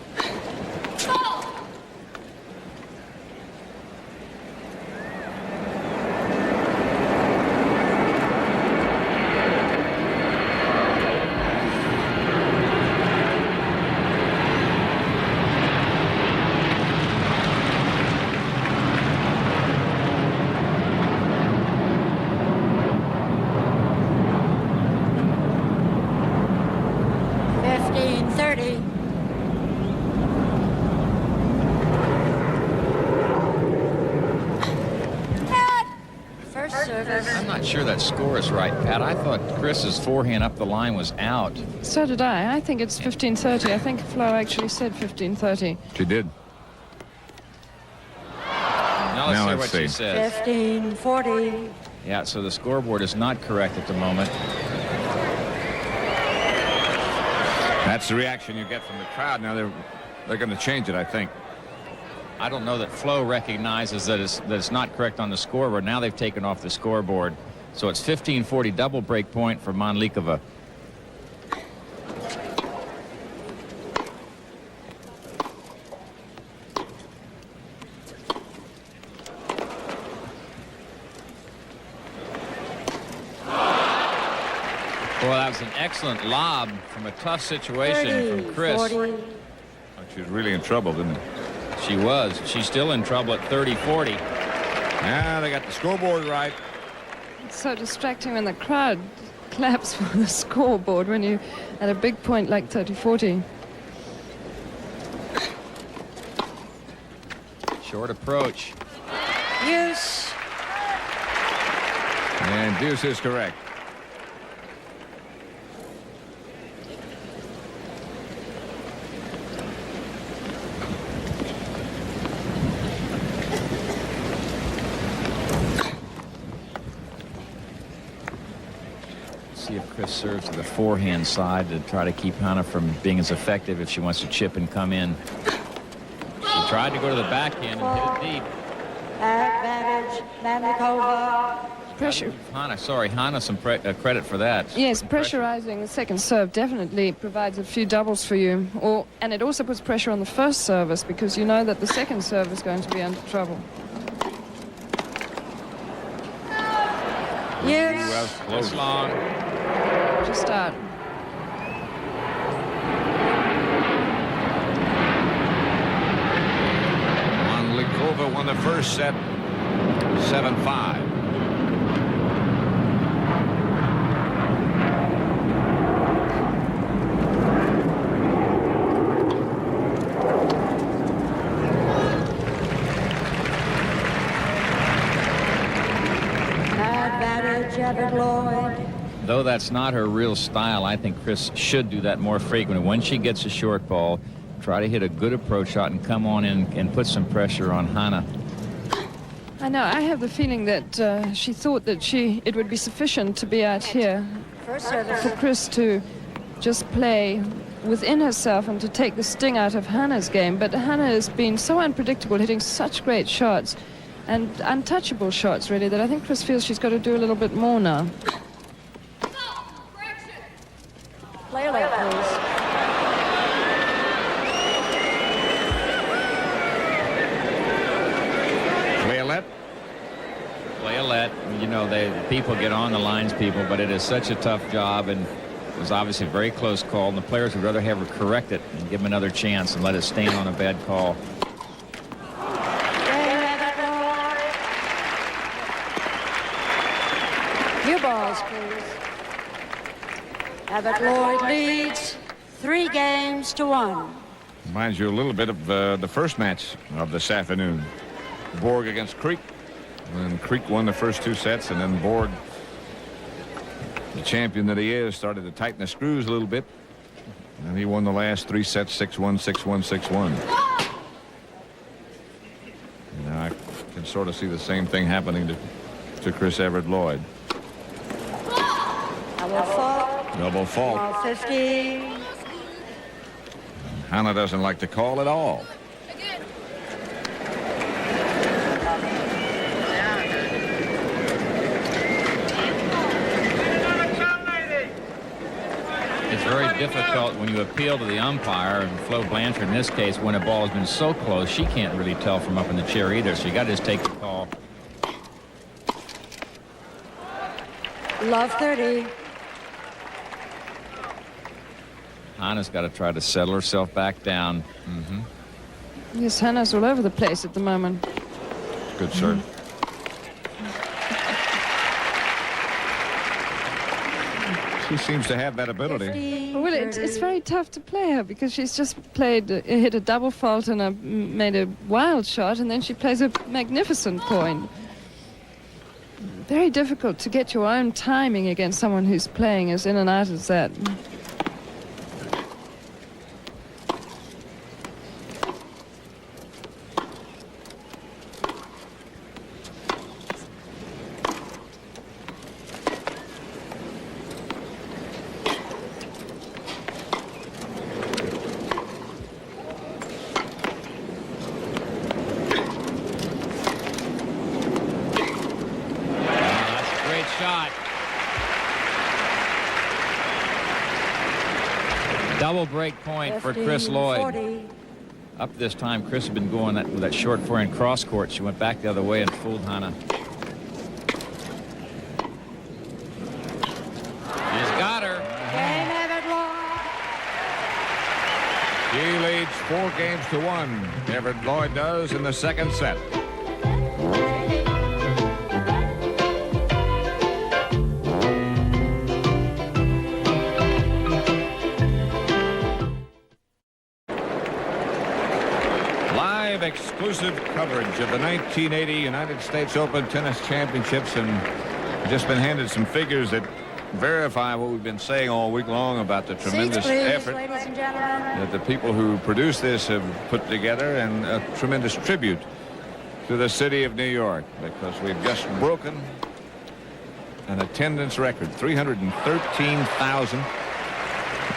I'm not sure that score is right, Pat. I thought Chris's forehand up the line was out. So did I. I think it's 15-30. I think Flo actually said 15-30. She did. Now let's see what she says. 15-40. Yeah, so the scoreboard is not correct at the moment. That's the reaction you get from the crowd. Now they're going to change it, I think. I don't know that Flo recognizes that it's not correct on the scoreboard. Now they've taken off the scoreboard. So it's 15-40 double break point for Mandlikova. Well, that was an excellent lob from a tough situation from Chris. 40. She was really in trouble, didn't she? She was. She's still in trouble at 30-40. Yeah, they got the scoreboard right. It's so distracting when the crowd claps for the scoreboard when you at a big point like 30-40. Short approach. Use. And deuce is correct. See if Chris serves to the forehand side to try to keep Hana from being as effective if she wants to chip and come in. She tried to go to the backhand and hit it deep. Advantage, Mandlikova. Pressure. Hana some credit for that. Yes, Some pressure. pressurizing the second serve definitely provides a few doubles for you. And it also puts pressure on the first service because you know that the second serve is going to be under trouble. Use. Close long. Just out. Mandlikova won the first set 7-5. Though that's not her real style, I think Chris should do that more frequently. When she gets a short ball, try to hit a good approach shot and come on in and put some pressure on Hana. I know. I have the feeling that she thought that it would be sufficient to be out here for Chris to just play within herself and to take the sting out of Hana's game. But Hana has been so unpredictable, hitting such great shots and untouchable shots, really, that I think Chris feels she's got to do a little bit more now. Play alert, please. Play-a-let. You know, people get on the lines, but it is such a tough job, and it was obviously a very close call, and the players would rather have her correct it and give them another chance and let it stand on a bad call. New balls, please. Evert Lloyd leads 3 games to 1. Reminds you a little bit of the first match of this afternoon. Borg against Creek. And Creek won the first 2 sets, and then Borg, the champion that he is, started to tighten the screws a little bit. And he won the last 3 sets 6-1, 6-1, 6-1. Now I can sort of see the same thing happening to Chris Evert Lloyd. Double fault. Double fault. Ball 50. Hana doesn't like the call at all. It's very difficult when you appeal to the umpire, and Flo Blanchard in this case, when a ball has been so close, she can't really tell from up in the chair either, so you got to just take the call. Love 30. Hana's got to try to settle herself back down. Yes, Hana's all over the place at the moment. Good serve. She seems to have that ability. 50, Well, it's very tough to play her because she's just hit a double fault and made a wild shot, and then she plays a magnificent point. Very difficult to get your own timing against someone who's playing as in and out as that. Double break point 50, for Chris Lloyd. 40. Up this time, Chris had been going with that short forehand cross court. She went back the other way and fooled Hana. She's got her. Game Evert Lloyd. She leads 4 games to 1. Evert Lloyd does in the second set. Exclusive coverage of the 1980 United States Open Tennis Championships, and just been handed some figures that verify what we've been saying all week long about the tremendous Seats, please, effort ladies and gentlemen. that the people who produced this have put together, and a tremendous tribute to the city of New York, because we've just broken an attendance record, 313,000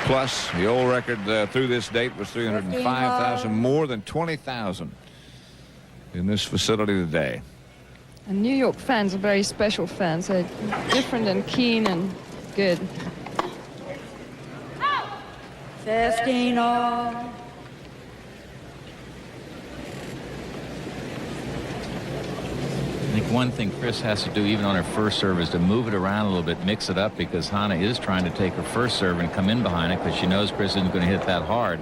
plus. The old record through this date was 305,000, more than 20,000 in this facility today. And New York fans are very special fans. They're different and keen and good. 15 all. I think one thing Chris has to do, even on her first serve, is to move it around a little bit, mix it up, because Hana is trying to take her first serve and come in behind it because she knows Chris isn't going to hit that hard.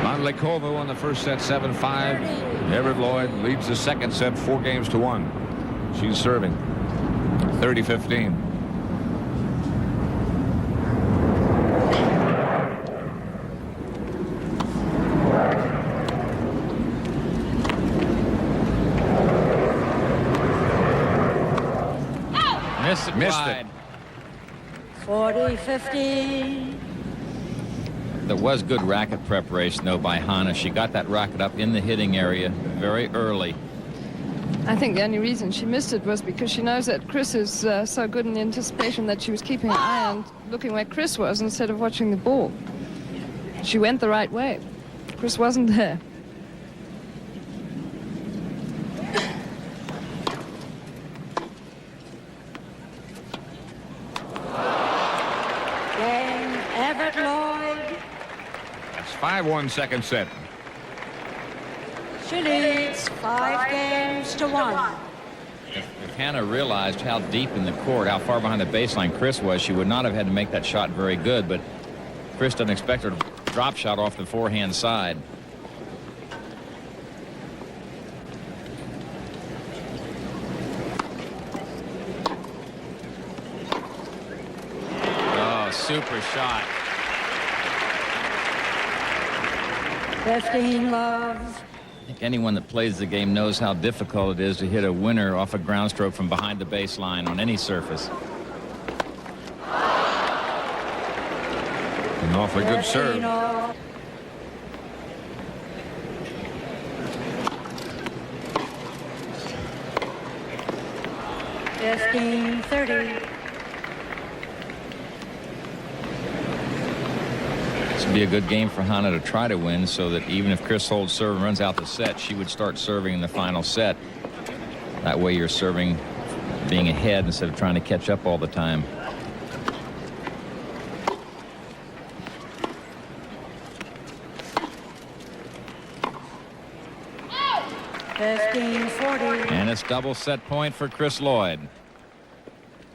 Mandlikova won the first set 7-5. Evert Lloyd leads the second set 4 games to 1. She's serving 30-15. Missed it. 40-50. There was good racket preparation, though, by Hana. She got that racket up in the hitting area very early. I think the only reason she missed it was because she knows that Chris is so good in anticipation that she was keeping an eye on looking where Chris was instead of watching the ball. She went the right way. Chris wasn't there. Game Evert Lloyd. That's 5-1 second set. She leads 5 games to 1. If Hana realized how deep in the court, how far behind the baseline Chris was, she would not have had to make that shot very good, but Chris doesn't expect her to drop shot off the forehand side. Oh, super shot. 15 love. I think anyone that plays the game knows how difficult it is to hit a winner off a ground stroke from behind the baseline on any surface. An awfully good serve. All. 15-30. This would be a good game for Hana to try to win, so that even if Chris holds serve and runs out the set, she would start serving in the final set. That way you're serving being ahead instead of trying to catch up all the time. And it's double set point for Chris Lloyd.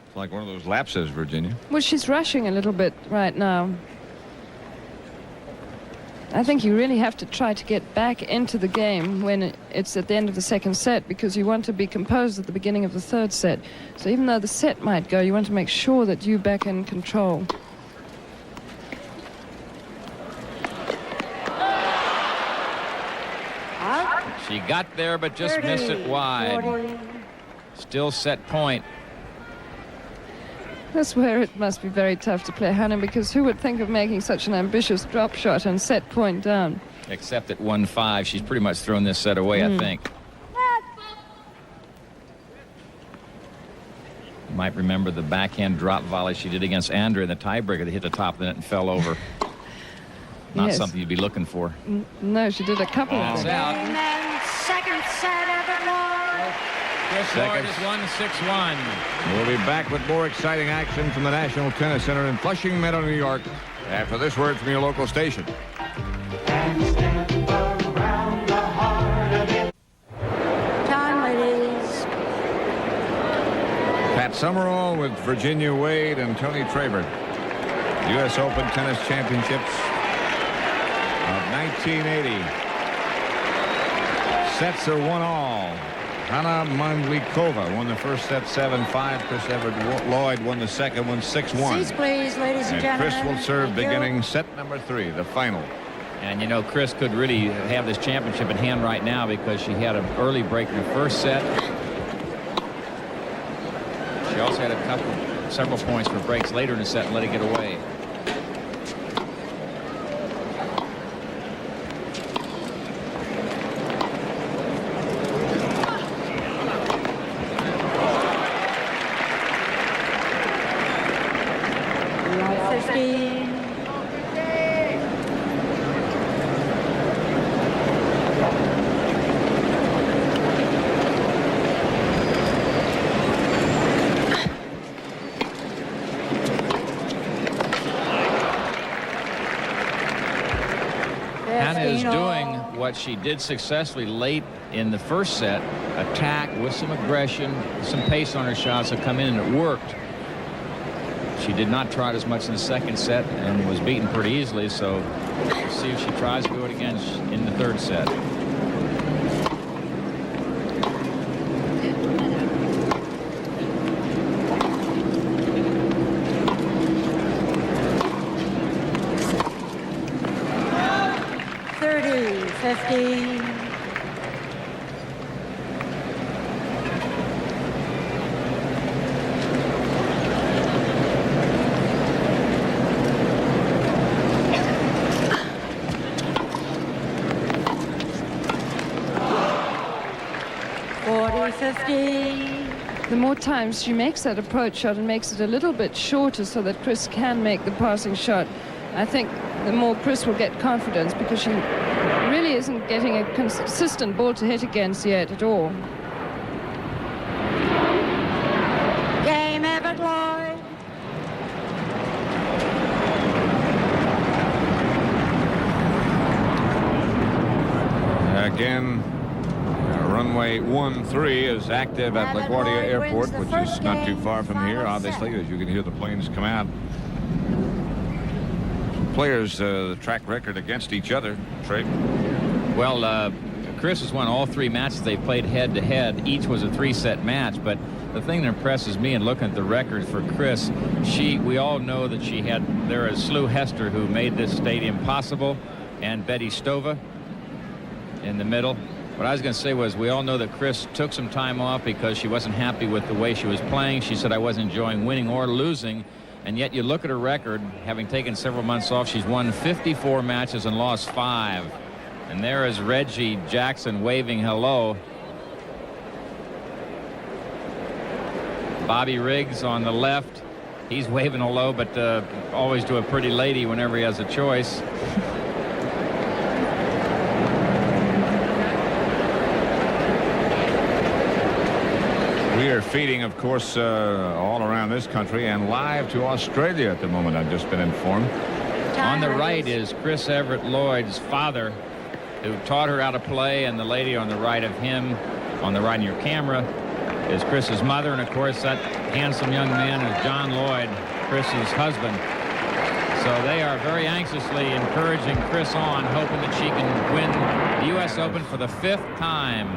It's like one of those lapses, Virginia. Well, she's rushing a little bit right now. I think you really have to try to get back into the game when it's at the end of the second set, because you want to be composed at the beginning of the third set. So even though the set might go, you want to make sure that you're back in control. She got there, but just missed it wide. 40. Still set point. That's where it must be very tough to play Hana, because who would think of making such an ambitious drop shot and set point down? Except at 1-5, she's pretty much thrown this set away, I think. You might remember the backhand drop volley she did against Andrea in the tiebreaker that hit the top of the net and fell over. Not Yes. something you'd be looking for. No, she did a couple of Ball's them. out. And then second set, Evert Lloyd. Chris Lloyd is 1-6-1. We'll be back with more exciting action from the National Tennis Center in Flushing Meadow, New York, after this word from your local station. Time, ladies. Pat Summerall with Virginia Wade and Tony Trabert. U.S. Open Tennis Championships of 1980. Sets are 1-all. Hana Mandlikova won the first set 7-5. Chris Evert Lloyd won the second one 6-1. Seats, please, ladies and And gentlemen. Chris will serve Thank you. beginning set number 3, the final. And you know, Chris could really have this championship in hand right now, because she had an early break in the first set. She also had several points for breaks later in the set and let it get away. Hana is doing what she did successfully late in the first set, attack with some aggression, some pace on her shots that come in, and it worked. She did not try it as much in the second set and was beaten pretty easily, so we'll see if she tries to do it again in the third set. The more times she makes that approach shot and makes it a little bit shorter so that Chris can make the passing shot, I think the more Chris will get confidence, because she really isn't getting a consistent ball to hit against yet at all. Game, Evert Lloyd. Again, runway 13 is active at LaGuardia Airport, which is not too far from here, obviously, as you can hear the planes come out. Players, the track record against each other, Trey. Well, Chris has won all 3 matches they played head-to-head. Each was a 3-set match, but the thing that impresses me in looking at the record for Chris, we all know that there is Slew Hester, who made this stadium possible, and Betty Stova in the middle. What I was going to say was, we all know that Chris took some time off because she wasn't happy with the way she was playing. She said, I wasn't enjoying winning or losing. And yet you look at her record, having taken several months off, she's won 54 matches and lost 5. And there is Reggie Jackson waving hello. Bobby Riggs on the left. He's waving hello, but always to a pretty lady whenever he has a choice. We are feeding, of course, all around this country and live to Australia at the moment, I've just been informed. On the right is Chris Everett Lloyd's father, who taught her how to play, and the lady on the right of him, on the right of your camera, is Chris's mother, and of course that handsome young man is John Lloyd, Chris's husband. So they are very anxiously encouraging Chris on, hoping that she can win the U.S. Open for the 5th time.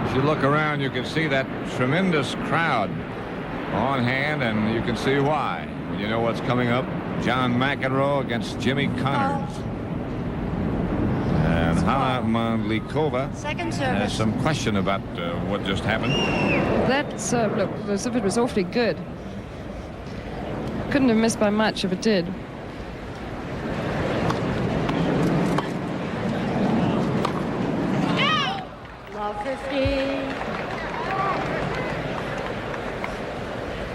As you look around, you can see that tremendous crowd on hand, and you can see why when you know what's coming up. John McEnroe against Jimmy Connors. And Hana Mandlikova Second has service. some question about what just happened. That serve looked as if it was awfully good. Couldn't have missed by much if it did. Love 50.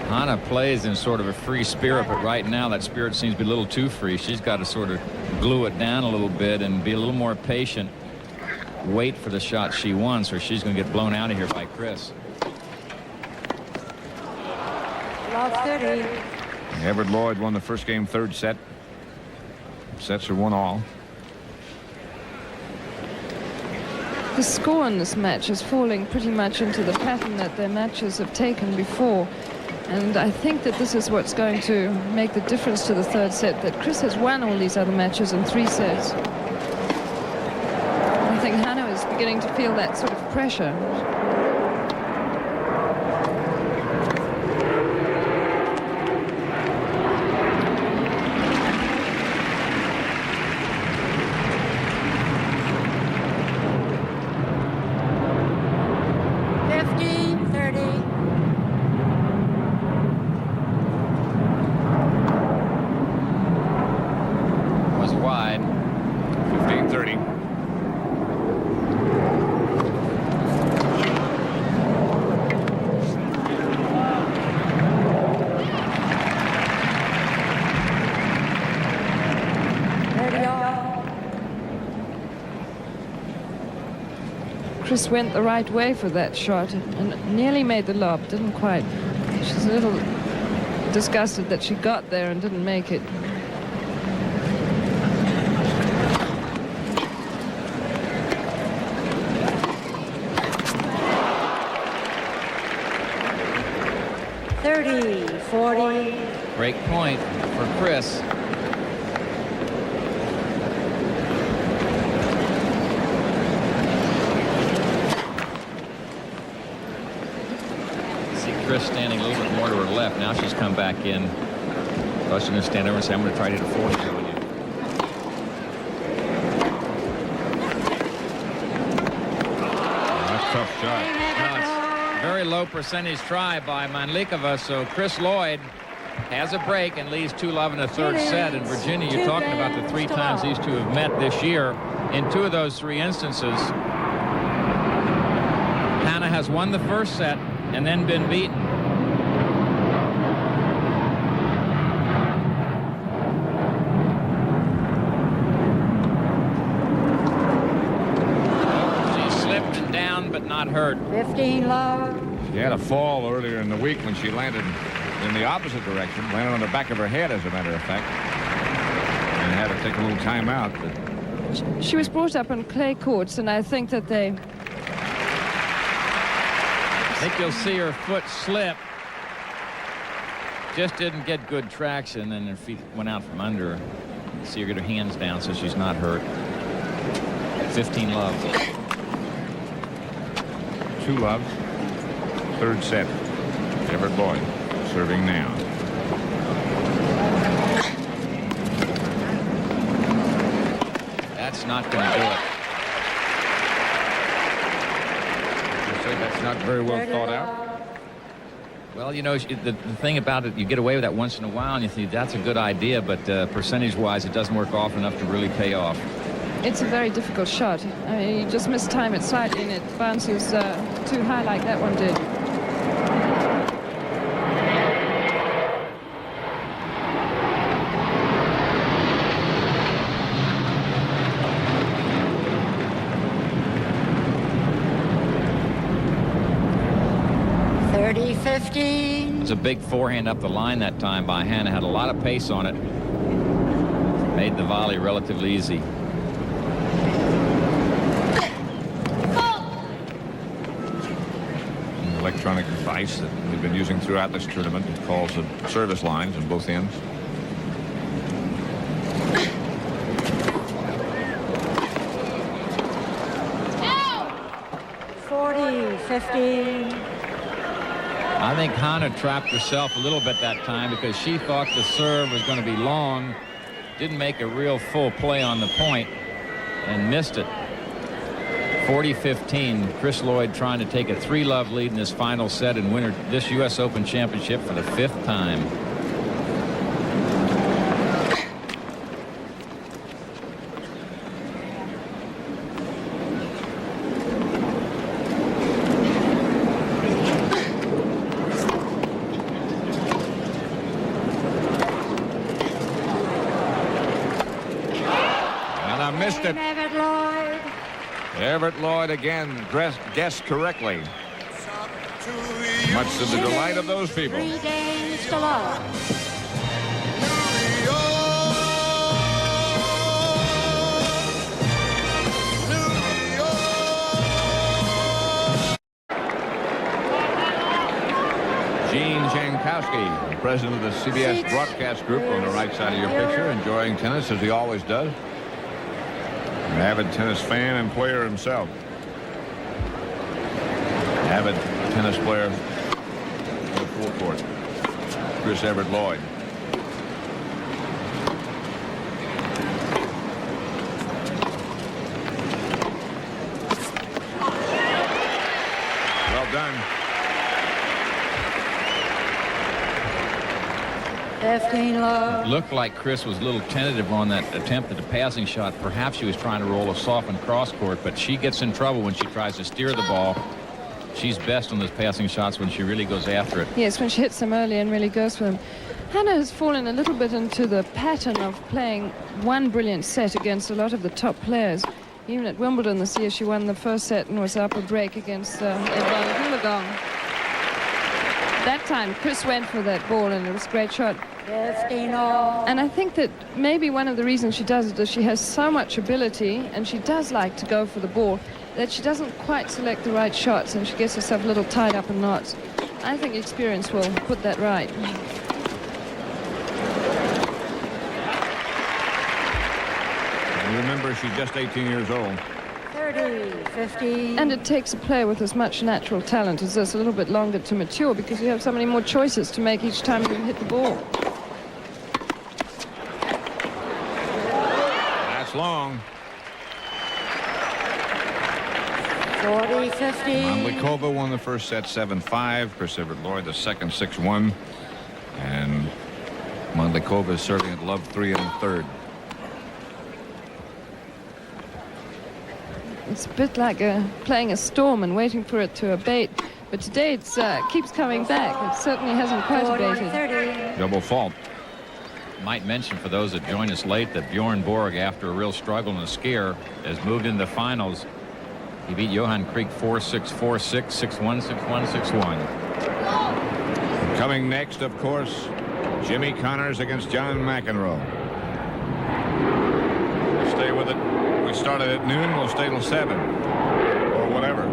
Hana plays in sort of a free spirit, but right now that spirit seems to be a little too free. She's got to sort of glue it down a little bit and be a little more patient. Wait for the shot she wants, or she's going to get blown out of here by Chris. Love 30. Evert Lloyd won the first game, 3rd set. Sets are 1-all. The score in this match is falling pretty much into the pattern that their matches have taken before. And I think that this is what's going to make the difference to the 3rd set, that Chris has won all these other matches in 3 sets. I think Hana is beginning to feel that sort of pressure. Chris went the right way for that shot and nearly made the lob, didn't quite. She's a little disgusted that she got there and didn't make it. Break point for Chris. See Chris standing a little bit more to her left. Now she's come back in. So she's going to stand over and say, I'm going to try to hit a 40 on you. That's a tough shot. Now it's very low percentage try by Mandlikova, so Chris Lloyd has a break and leads 2-love in the 3rd set. And Virginia, you're talking about the 3 times these two have met this year. In 2 of those 3 instances, Hana has won the 1st set and then been beaten. She slipped and down, but not hurt. 15-love. She had a fall earlier in the week when she landed in the opposite direction, landed on the back of her head, as a matter of fact, and had to take a little time out. But She was brought up on clay courts, and I think that I think you'll see her foot slip. Just didn't get good traction, and her feet went out from under her. You see her get her hands down so she's not hurt. 15-love. 2 loves. Third set. Evert Lloyd serving now. That's not going to do it. You say that's not very well thought out. Well, you know, the thing about it, you get away with that once in a while, and you think that's a good idea, but percentage-wise, it doesn't work often enough to really pay off. It's a very difficult shot. I mean, you just mistime it slightly, and it bounces too high like that one did. It was a big forehand up the line that time by Hana. Had a lot of pace on it. Made the volley relatively easy. An electronic device that we've been using throughout this tournament. It calls the service lines on both ends. I think Hana trapped herself a little bit that time because she thought the serve was going to be long, didn't make a real full play on the point, and missed it. 40-15. Chris Lloyd trying to take a 3-love lead in this final set and win this U.S. Open Championship for the 5th time. Missed it. Evert Lloyd again guessed correctly. Much to the delight of those people. 3 games to love. Gene Jankowski, the president of the CBS broadcast group, on the right side of your picture, enjoying tennis as he always does. An avid tennis fan and player himself. Avid tennis player on the full court. Chris Evert Lloyd. Well done. 15 love. Looked like Chris was a little tentative on that attempt at the passing shot. Perhaps she was trying to roll a softened cross court, but she gets in trouble when she tries to steer the ball. She's best on those passing shots when she really goes after it. Yes, when she hits them early and really goes for them. Hana has fallen a little bit into the pattern of playing one brilliant set against a lot of the top players. Even at Wimbledon this year, she won the first set and was up a break against Evert. That time, Chris went for that ball, and it was a great shot. 15 all. And I think that maybe one of the reasons she does it is she has so much ability, and she does like to go for the ball, that she doesn't quite select the right shots, and she gets herself a little tied up in knots. I think experience will put that right. And remember, she's just 18 years old. 30-15. And it takes a player with as much natural talent as this a little bit longer to mature, because you have so many more choices to make each time you hit the ball. That's long. 40-15. Mandlikova won the first set 7-5. Chris Evert Lloyd the second 6-1. And Mandlikova is serving at love 3 in the third. It's a bit like playing a storm and waiting for it to abate. But today it keeps coming back. It certainly hasn't quite abated. 40-30. Double fault. Might mention for those that joined us late that Bjorn Borg, after a real struggle in the skier, has moved into the finals. He beat Johan Kriek 4-6, 4-6, 6-1, 6-1, 6-1. Coming next, of course, Jimmy Connors against John McEnroe. Stay with it. We started at noon. We'll stay till 7 or whatever.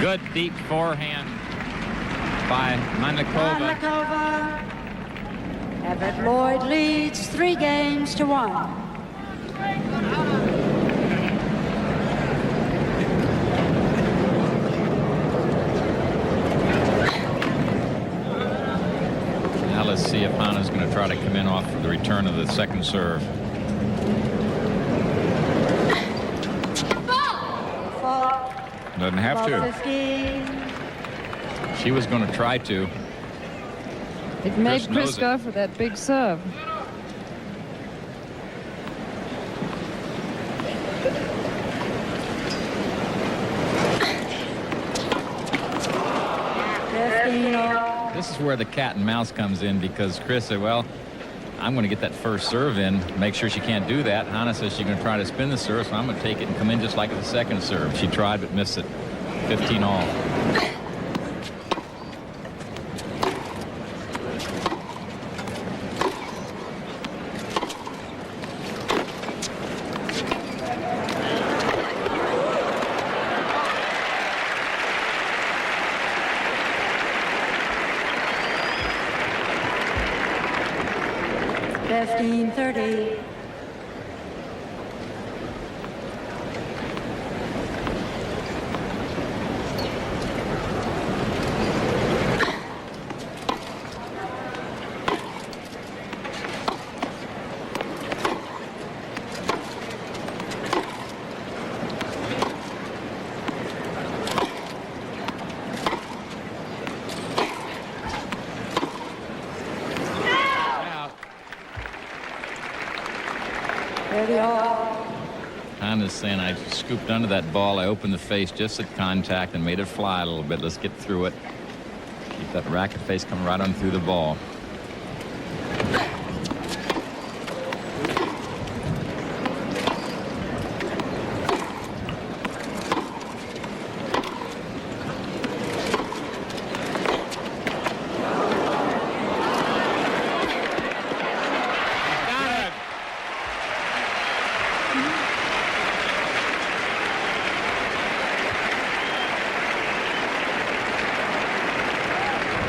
Good deep forehand by Mandlikova. Evert Lloyd leads 3 games to 1. Now let's see if Hana's going to try to come in off the return of the second serve. Doesn't have to. 15. She was going to try to. It made Chris Chris knows go it. for that big serve. This is where the cat and mouse comes in, because Chris said, well, I'm going to get that first serve in, make sure she can't do that. Hana says she's going to try to spin the serve, so I'm going to take it and come in just like the second serve. She tried but missed it. 15 all. $15.30. Hana's saying I scooped under that ball. I opened the face just at contact and made it fly a little bit. Let's get through it. Keep that racket face coming right on through the ball.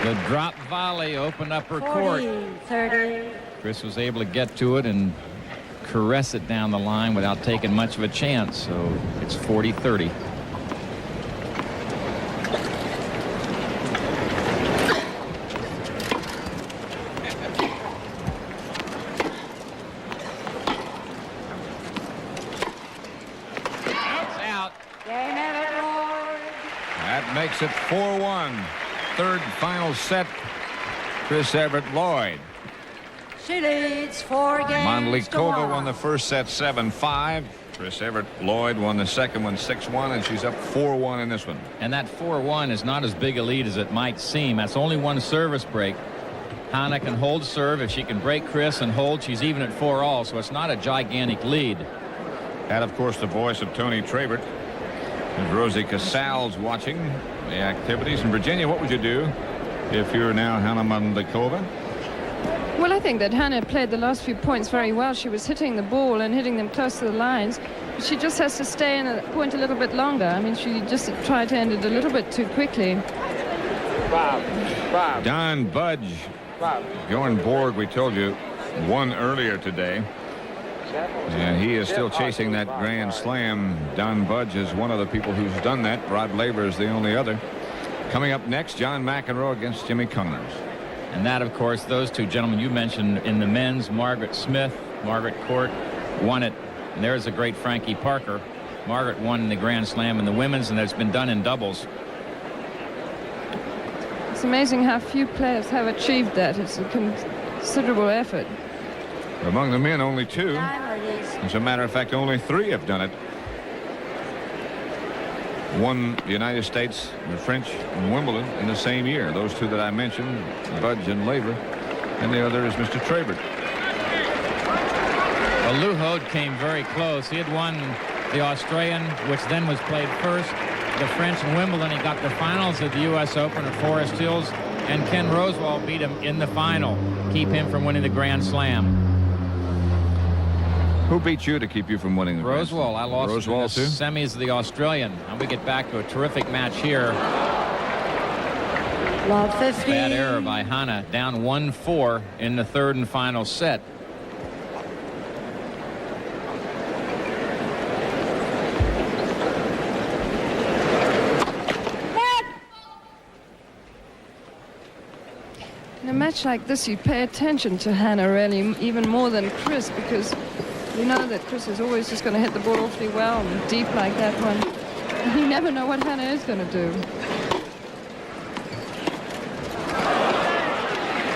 The drop volley opened up her court. 30. Chris was able to get to it and caress it down the line without taking much of a chance. So it's 40-30. Out. That makes it 4-1. Third final set. Chris Evert Lloyd. She leads 4 games to Mandlikova 1. won the first set 7-5. Chris Evert Lloyd won the second one 6-1, and she's up 4-1 in this one. And that 4-1 is not as big a lead as it might seem. That's only one service break. Hana can hold serve. If she can break Chris and hold, she's even at 4-all, so it's not a gigantic lead. And of course the voice of Tony Trabert. There's Rosie Casals watching the activities. And Virginia, what would you do if you're now Hana Mandlikova? Well, I think that Hana played the last few points very well. She was hitting the ball and hitting them close to the lines. She just has to stay in a point a little bit longer. I mean, she just tried to end it a little bit too quickly. Don Budge. Bjorn Borg, we told you, won earlier today. And he is still chasing that Grand Slam. Don Budge is one of the people who's done that. Rod Laver is the only other. Coming up next, John McEnroe against Jimmy Connors. And that, of course, those two gentlemen you mentioned in the men's, Margaret Smith, Margaret Court, won it. And there's a great Frankie Parker. Margaret won the Grand Slam in the women's, and it's been done in doubles. It's amazing how few players have achieved that. It's a considerable effort. Among the men, only 2. As a matter of fact, only 3 have done it. One, the United States, the French, and Wimbledon in the same year. Those 2 that I mentioned, Budge and Laver, and the other is Mr. Trabert. Well, Lou Hode came very close. He had won the Australian, which then was played first, the French and Wimbledon. He got the finals of the U.S. Open at Forest Hills, and Ken Rosewall beat him in the final, keep him from winning the Grand Slam. Who beat you to keep you from winning the Grand Slam? Rosewall. I lost Rosewall in the too? semis of the Australian. And we get back to a terrific match here. Love 15. Bad error by Hana, down 1-4 in the third and final set. In a match like this, you pay attention to Hana really even more than Chris, because you know that Chris is always just going to hit the ball awfully well and deep like that one. And you never know what Hana is going to do.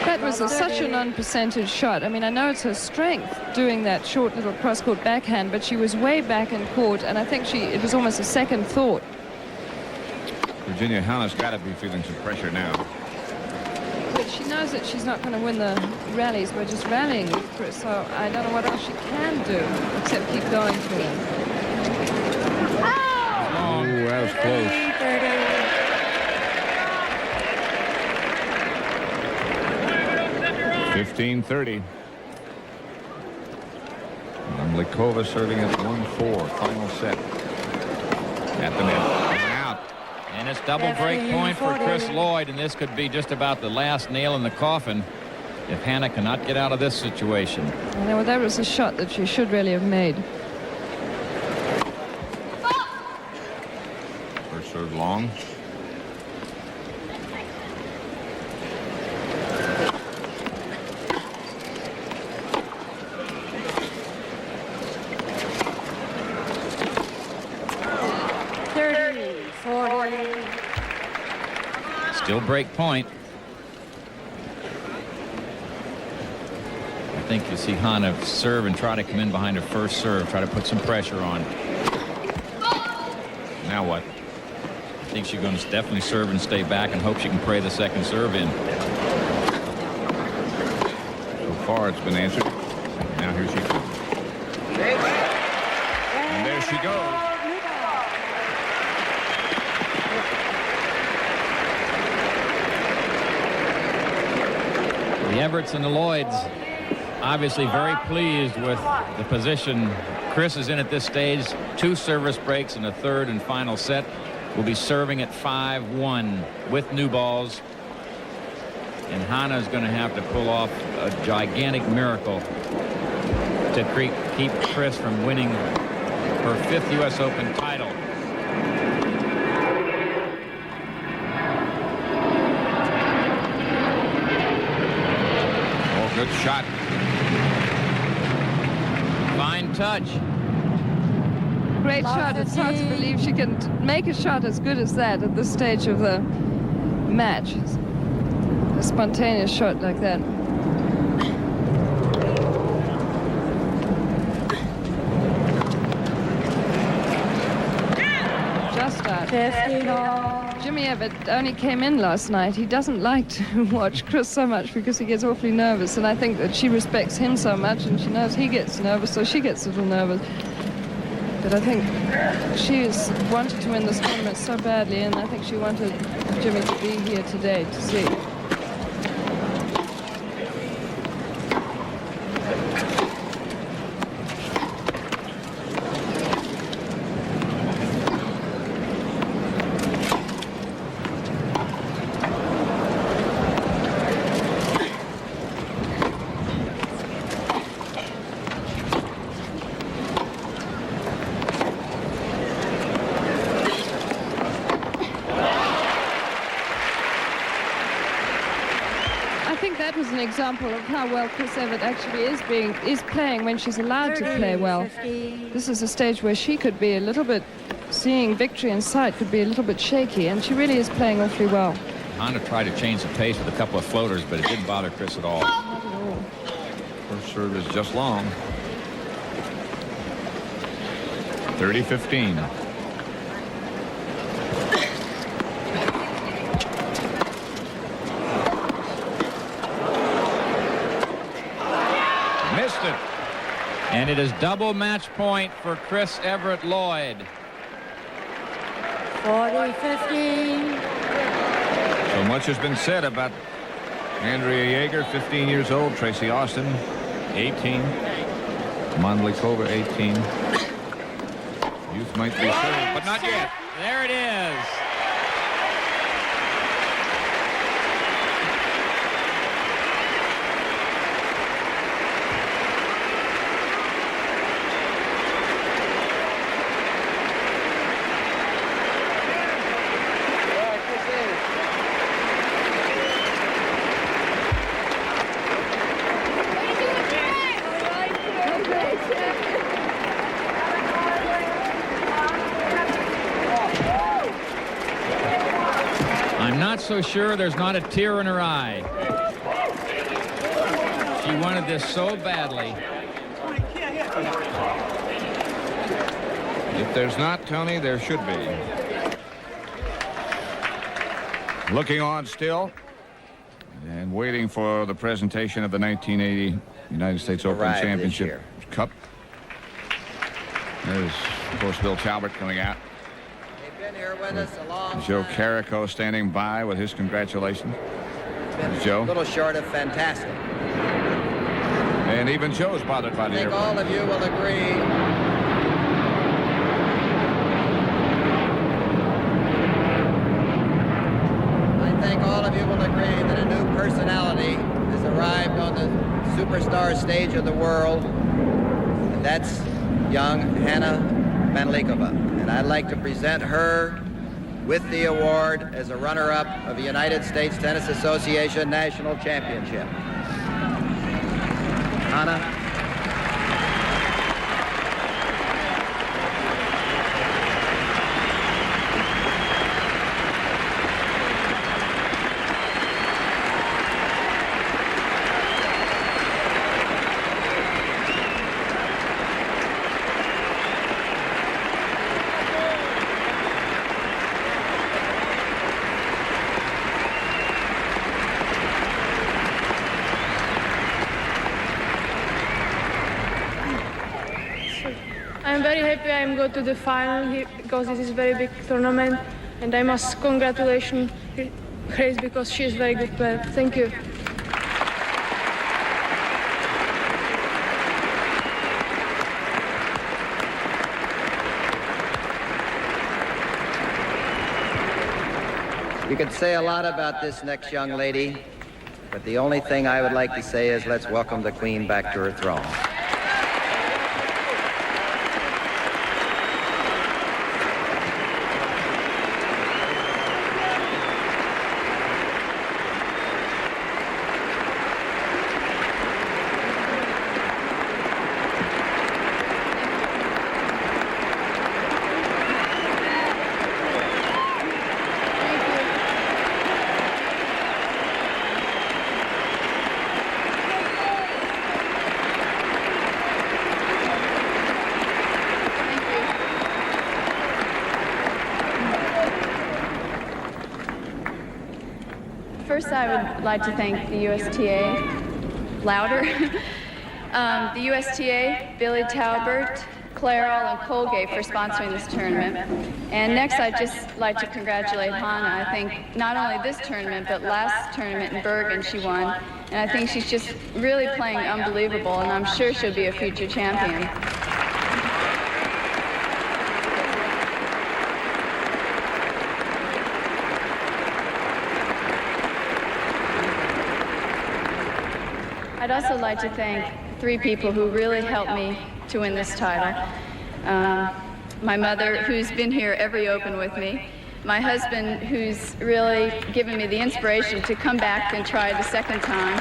That was such a non-percentage shot. I mean, I know it's her strength doing that short little cross-court backhand, but she was way back in court, and I think it was almost a second thought. Virginia Hana's got to be feeling some pressure now. But she knows that she's not going to win the rallies by just rallying with Chris, so I don't know what else she can do except keep going for them. Oh, that was close. 15-30. Mandlikova serving at 1-4. Final set. At the net. Out. And it's double break point for Chris Lloyd, and this could be just about the last nail in the coffin if Hana cannot get out of this situation. Well, that was a shot that she should really have made. First serve long. Still break point. I think you see Hana serve and try to come in behind her first serve, try to put some pressure on. Now what? I think she's going to definitely serve and stay back and hope she can pray the second serve in. So far it's been answered. Now here she comes. And there she goes. The Everts and the Lloyds obviously very pleased with the position Chris is in at this stage. 2 service breaks in the third and final set. Will be serving at 5-1 with new balls. And Hana is going to have to pull off a gigantic miracle to keep Chris from winning her 5th U.S. Open title. Good shot. Fine touch. Great shot. It's hard to believe she can make a shot as good as that at this stage of the match. A spontaneous shot like that. Just out. Jimmy Evert only came in last night. He doesn't like to watch Chris so much because he gets awfully nervous, and I think that she respects him so much and she knows he gets nervous, so she gets a little nervous. But I think she's wanted to win this tournament so badly, and I think she wanted Jimmy to be here today to see. That was an example of how well Chris Evert actually is playing when she's allowed to play well. This is a stage where she could be a little bit, seeing victory in sight, could be a little bit shaky, and she really is playing awfully well. Hana tried to change the pace with a couple of floaters, but it didn't bother Chris at all. Not at all. First serve is just long. 30-15. And it is double match point for Chris Evert Lloyd. 40-15. So much has been said about Andrea Jaeger, 15 years old. Tracy Austin, 18. Mandlikova, 18. Youth might be served, but not yet. There it is. so sure there's not a tear in her eye. She wanted this so badly. If there's not, Tony, there should be. Looking on still and waiting for the presentation of the 1980 United States Open Championship Cup. There's, of course, Bill Talbot coming out. They've been here with us a long Joe time. Carrico standing by with his congratulations. Been Joe. a little short of fantastic. And even Joe's bothered by I the think airplane. all of you will agree. I think all of you will agree that a new personality has arrived on the superstar stage of the world, and that's young Hana Mandlikova. And I'd like to present her with the award as a runner-up of the United States Tennis Association National Championship. Hana. I'm very happy I'm going to the final here because this is a very big tournament, and I must congratulate Grace because she is a very good player. Thank you. You could say a lot about this next young lady, but the only thing I would like to say is let's welcome the Queen back to her throne. First, I would like to thank the USTA, louder, the USTA, Billy Talbert, Clairol, and Colgate for sponsoring this tournament. And next, I'd just like to congratulate Hana. I think not only this tournament, but last tournament in Bergen she won. And I think she's just really playing unbelievable, and I'm sure she'll be a future champion. I'd also like to thank three people who really helped me to win this title. My mother, who's been here every Open with me. My husband, who's really given me the inspiration to come back and try the second time.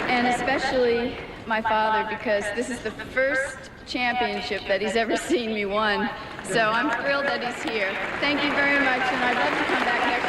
And especially my father, because this is the first championship that he's ever seen me won. So I'm thrilled that he's here. Thank you very much, and I'd love to come back next